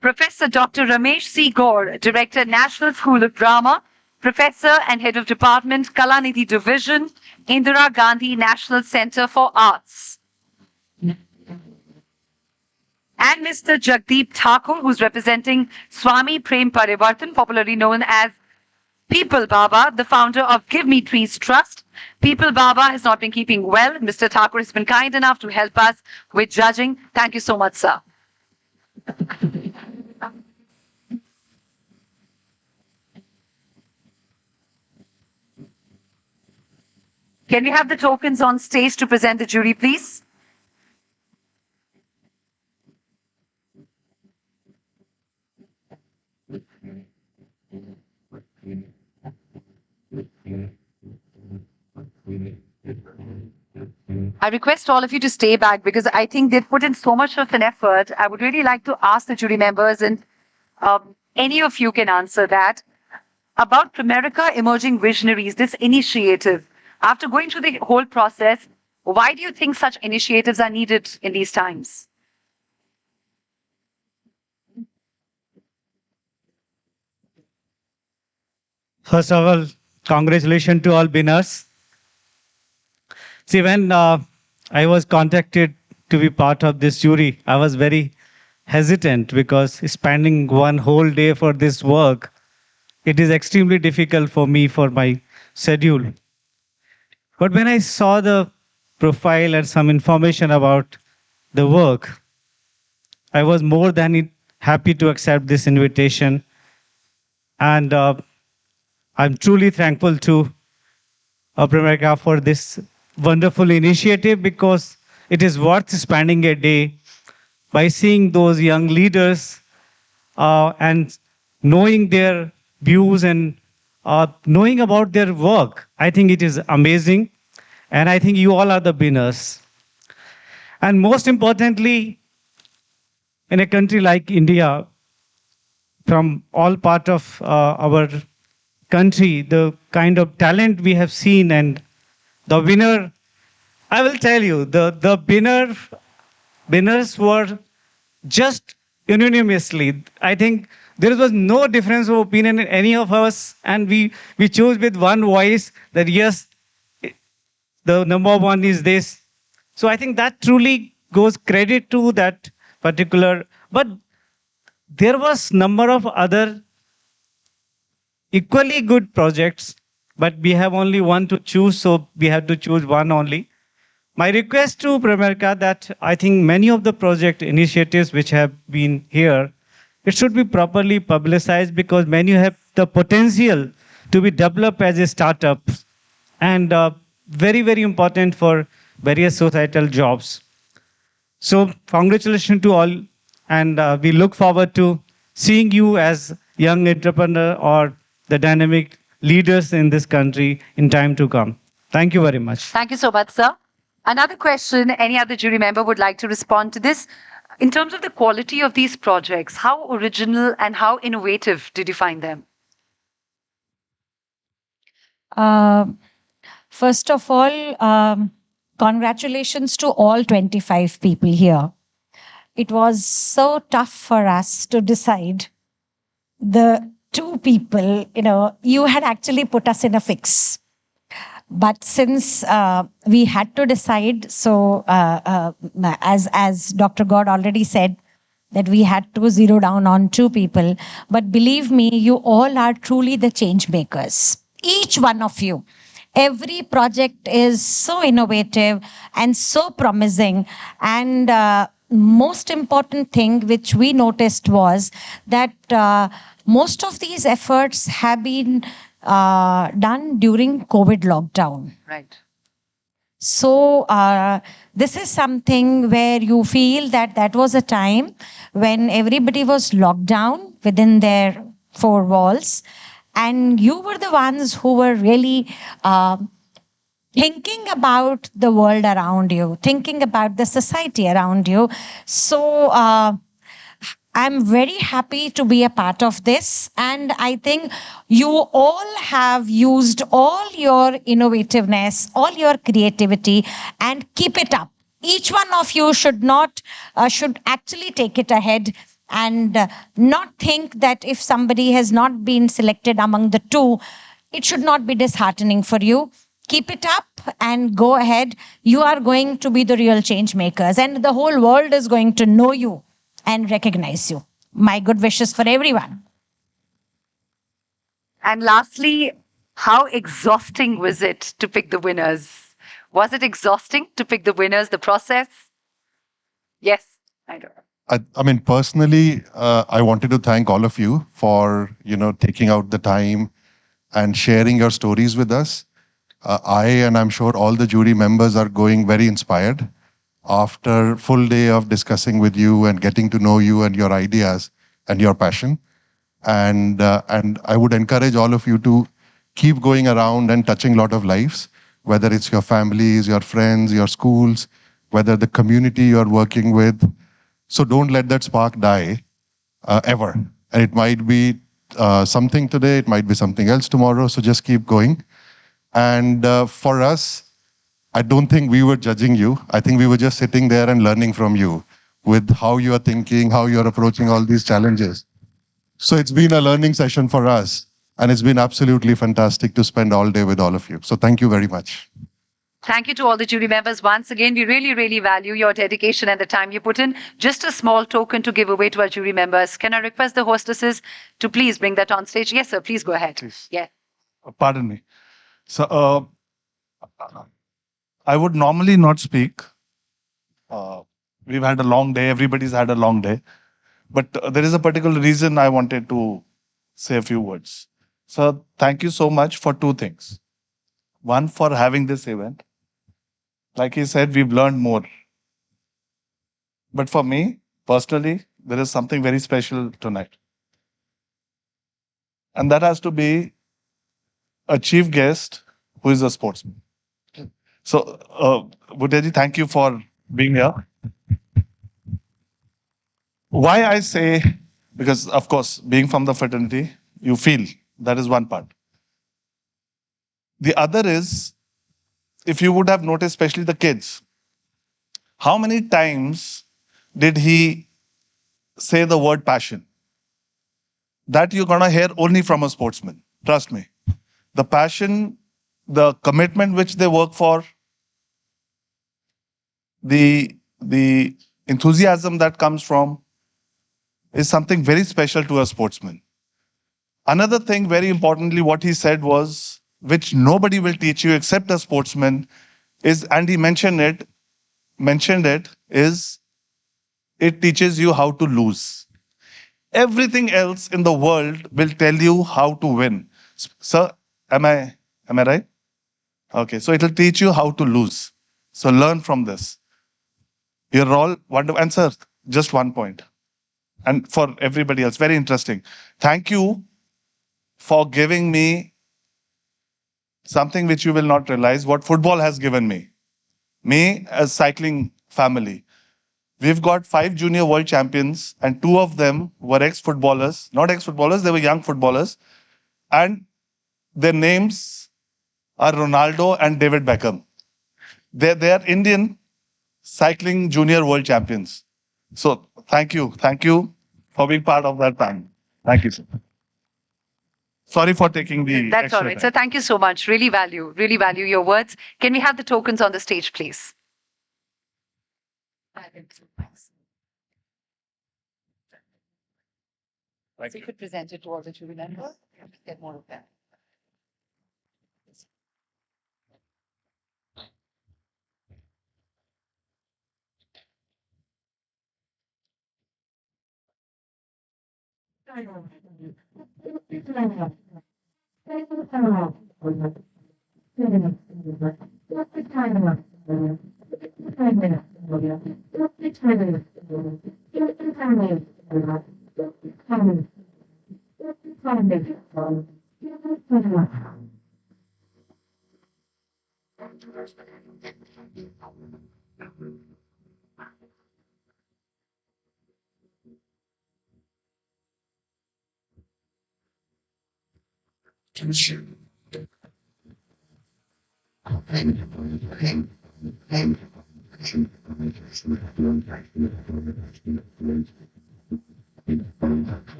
Professor Dr. Ramesh C. Gaur, Director, National School of Drama, Professor and Head of Department, Kalanidhi Division, Indira Gandhi National Center for Arts. And Mr. Jagdeep Thakur, who's representing Swami Prem Parivartan, popularly known as People Baba, the founder of Give Me Trees Trust. People Baba has not been keeping well. Mr. Thakur has been kind enough to help us with judging. Thank you so much, sir. Can we have the tokens on stage to present the jury, please? I request all of you to stay back because I think they've put in so much of an effort. I would really like to ask the jury members, and any of you can answer that, about Pramerica Emerging Visionaries, this initiative. After going through the whole process, why do you think such initiatives are needed in these times? First of all, congratulations to all winners. See, when I was contacted to be part of this jury, I was very hesitant because spending one whole day for this work, it is extremely difficult for me for my schedule. But when I saw the profile and some information about the work, I was more than happy to accept this invitation. And I'm truly thankful to Pramerica for this wonderful initiative because it is worth spending a day by seeing those young leaders and knowing their views and knowing about their work. I think it is amazing, and I think you all are the winners. And most importantly, in a country like India, from all part of our country, the kind of talent we have seen, and the winner, I will tell you, the winners were just unanimously. I think there was no difference of opinion in any of us, and we chose with one voice that yes, the number one is this. So I think that truly goes credit to that particular. But there was number of other equally good projects, but we have only one to choose, so we have to choose one only. My request to Pramerica that I think many of the project initiatives which have been here, it should be properly publicized because many have the potential to be developed as a startup and very, very important for various societal jobs. So congratulations to all, and we look forward to seeing you as young entrepreneur or the dynamic leaders in this country in time to come. Thank you very much. Thank you so much, sir. Another question, any other jury member would like to respond to this? In terms of the quality of these projects, how original and how innovative did you find them? Uh, First of all, congratulations to all 25 people here. It was so tough for us to decide the two people, you had actually put us in a fix. But since we had to decide, so as Dr. God already said, that we had to zero down on two people. But believe me, you all are truly the change makers. Each one of you. Every project is so innovative and so promising. And most important thing which we noticed was that most of these efforts have been done during COVID lockdown. Right. So this is something where you feel that that was a time when everybody was locked down within their four walls, and you were the ones who were really thinking about the world around you, thinking about the society around you. So I'm very happy to be a part of this. And I think you all have used all your innovativeness, all your creativity, and keep it up. Each one of you should actually take it ahead and not think that if somebody has not been selected among the two, it should not be disheartening for you. Keep it up and go ahead. You are going to be the real change makers, and the whole world is going to know you and recognize you. My good wishes for everyone. And lastly, how exhausting was it to pick the winners? Was it exhausting to pick the winners, the process? Yes, I don't know. I mean, personally, I wanted to thank all of you for, taking out the time and sharing your stories with us. And I'm sure all the jury members are going very inspired after full day of discussing with you and getting to know you and your ideas and your passion. And I would encourage all of you to keep going around and touching a lot of lives, whether it's your families, your friends, your schools, whether the community you're working with. So don't let that spark die ever. And it might be something today, it might be something else tomorrow. So just keep going. And for us, I don't think we were judging you. I think we were just sitting there and learning from you with how you are thinking, how you're approaching all these challenges. So it's been a learning session for us. And it's been absolutely fantastic to spend all day with all of you. So thank you very much. Thank you to all the jury members. Once again, we really, really value your dedication and the time you put in. Just a small token to give away to our jury members. Can I request the hostesses to please bring that on stage? Yes, sir. Please go ahead. Please. Yeah. Pardon me. So I would normally not speak. We've had a long day. Everybody's had a long day. But there is a particular reason I wanted to say a few words. So thank you so much for two things. One, for having this event. Like he said, we've learned more. But for me, personally, there is something very special tonight. And that has to be a chief guest who is a sportsman. So, Bhuteji, thank you for being here. Why I say, because of course, being from the fraternity, you feel that is one part. The other is, if you would have noticed, especially the kids, how many times did he say the word passion? That you're gonna hear only from a sportsman. Trust me. The passion, the commitment which they work for, the enthusiasm that comes from is something very special to a sportsman. Another thing, very importantly, what he said was, which nobody will teach you except a sportsman, is, and he mentioned it, is it teaches you how to lose. Everything else in the world will tell you how to win. Sir, am I right? Okay, so it'll teach you how to lose. So learn from this. You're all wonderful. And sir, just one point. And for everybody else, very interesting. Thank you for giving me something which you will not realize what football has given me. Me as cycling family. We've got 5 junior world champions, and 2 of them were ex-footballers. Not ex-footballers, they were young footballers. And their names are Ronaldo and David Beckham. They are Indian cycling junior world champions. So thank you. Thank you for being part of that time. Thank you, sir. Sorry for taking the That's all extra right. time. So thank you so much. Really value your words. Can we have the tokens on the stage, please? So you could present it to all the jury members. Get more of that.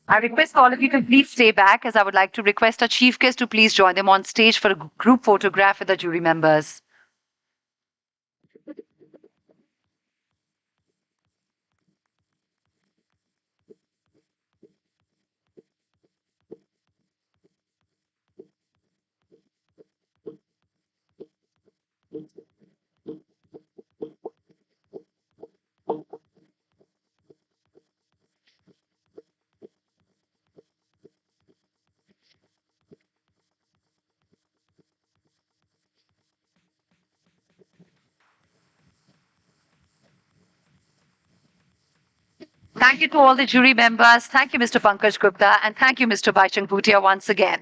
I request all of you to please stay back, as I would like to request our chief guest to please join them on stage for a group photograph with the jury members. Thank you to all the jury members. Thank you, Mr. Pankaj Gupta, and thank you, Mr. Baichang Bhutia, once again.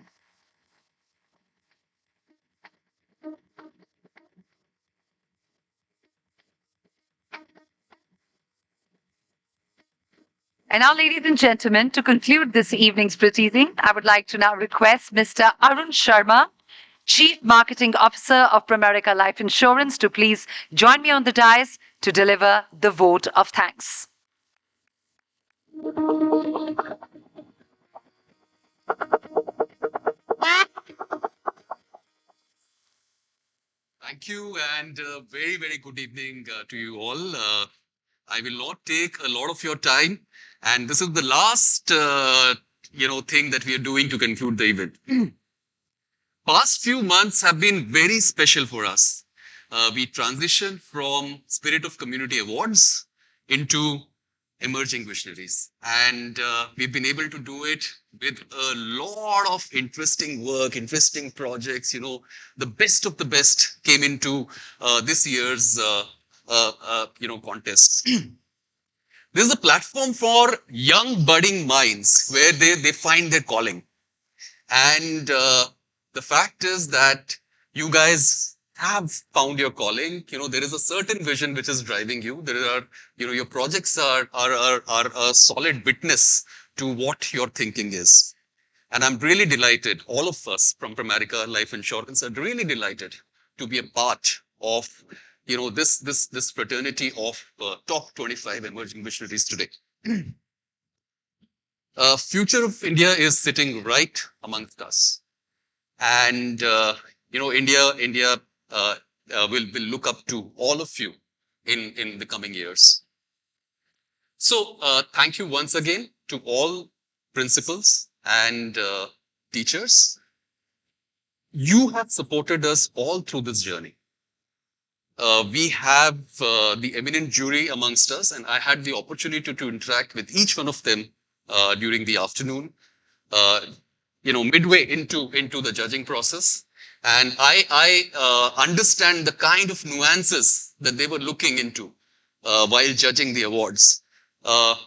And now, ladies and gentlemen, to conclude this evening's proceeding, I would like to now request Mr. Arun Sharma, Chief Marketing Officer of Pramerica Life Insurance, to please join me on the dais to deliver the vote of thanks. Thank you, and very good evening to you all. I will not take a lot of your time, and this is the last, thing that we are doing to conclude the event. Past few months have been very special for us. We transitioned from Spirit of Community Awards into Emerging Visionaries, and we've been able to do it with a lot of interesting work, interesting projects. The best of the best came into this year's contest. This is a platform for young budding minds where they find their calling. And the fact is that you guys have found your calling. There is a certain vision which is driving you. There are, your projects are a solid witness to what your thinking is. And I'm really delighted, all of us from Pramerica Life Insurance are really delighted to be a part of, this fraternity of top 25 emerging visionaries today. Future of India is sitting right amongst us. And, India will look up to all of you in the coming years. So thank you once again to all principals and teachers. You have supported us all through this journey. We have the eminent jury amongst us, and I had the opportunity to interact with each one of them during the afternoon, uh, midway into the judging process. And I understand the kind of nuances that they were looking into while judging the awards.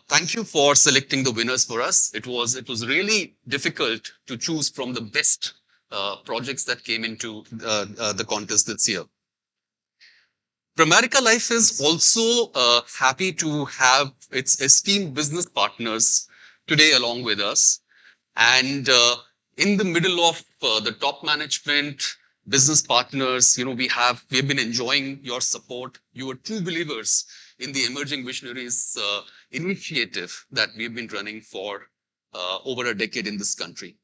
Thank you for selecting the winners for us. It was really difficult to choose from the best projects that came into the contest this year. Pramerica Life is also happy to have its esteemed business partners today along with us. And in the middle of the top management, business partners, we have been enjoying your support. You are true believers in the Emerging Visionaries initiative that we've been running for over a decade in this country.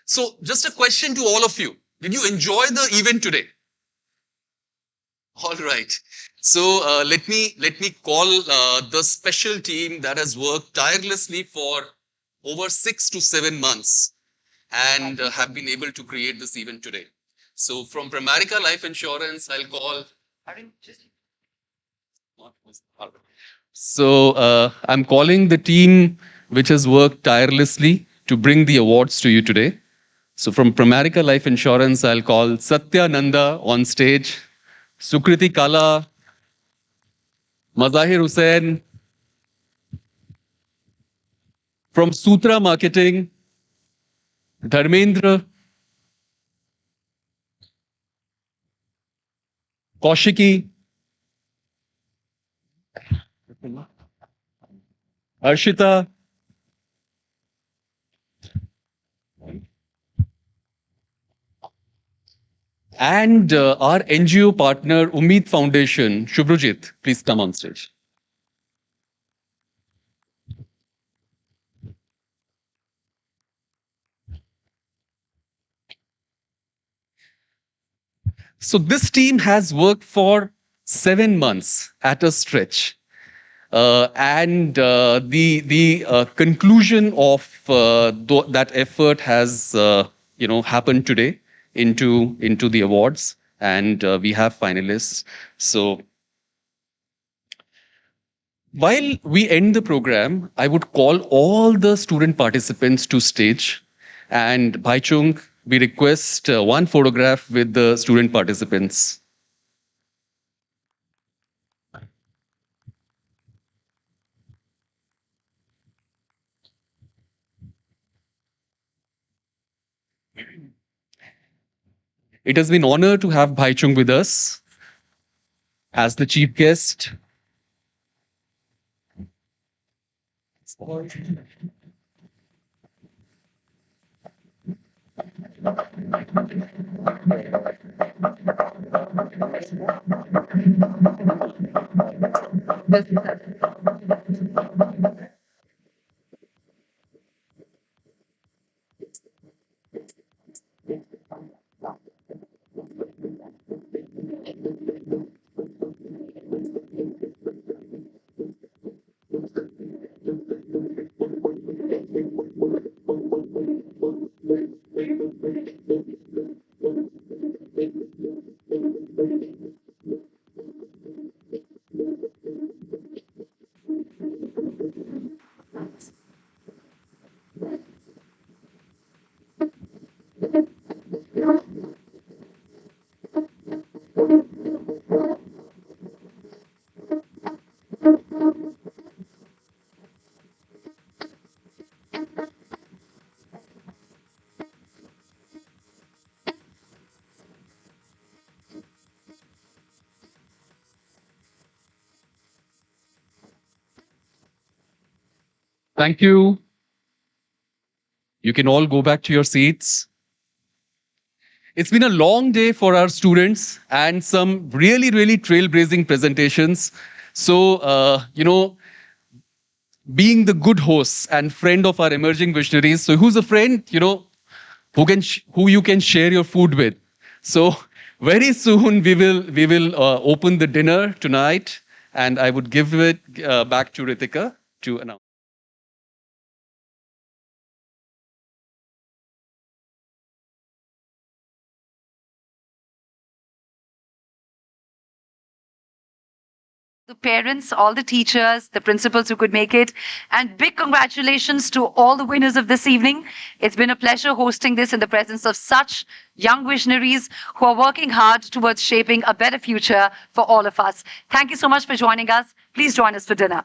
So just a question to all of you. Did you enjoy the event today? All right. So let me call the special team that has worked tirelessly for over 6 to 7 months and have been able to create this event today. So from Pramerica Life Insurance, I'll call. So I'm calling the team which has worked tirelessly to bring the awards to you today. So from Pramerica Life Insurance, I'll call Satya Nanda on stage, Sukriti Kala, Mazahir Hussain, from Sutra Marketing, Dharmendra, Kaushiki, Arshita, and our NGO partner, Umeed Foundation, Shubhrajit, please come on stage. So this team has worked for 7 months at a stretch. And the conclusion of that effort has happened today into the awards, and we have finalists. So while we end the program, I would call all the student participants to stage, and Bhaichung, we request one photograph with the student participants. It has been an honor to have Bhaichung with us as the chief guest. Thank you. You can all go back to your seats. It's been a long day for our students and some really, really trailblazing presentations. So, being the good hosts and friend of our emerging visionaries. So, who's a friend, who you can share your food with? So, very soon we will open the dinner tonight, and I would give it back to Ritika to announce. the parents, all the teachers, the principals who could make it, and big congratulations to all the winners of this evening. It's been a pleasure hosting this in the presence of such young visionaries who are working hard towards shaping a better future for all of us. Thank you so much for joining us. Please join us for dinner.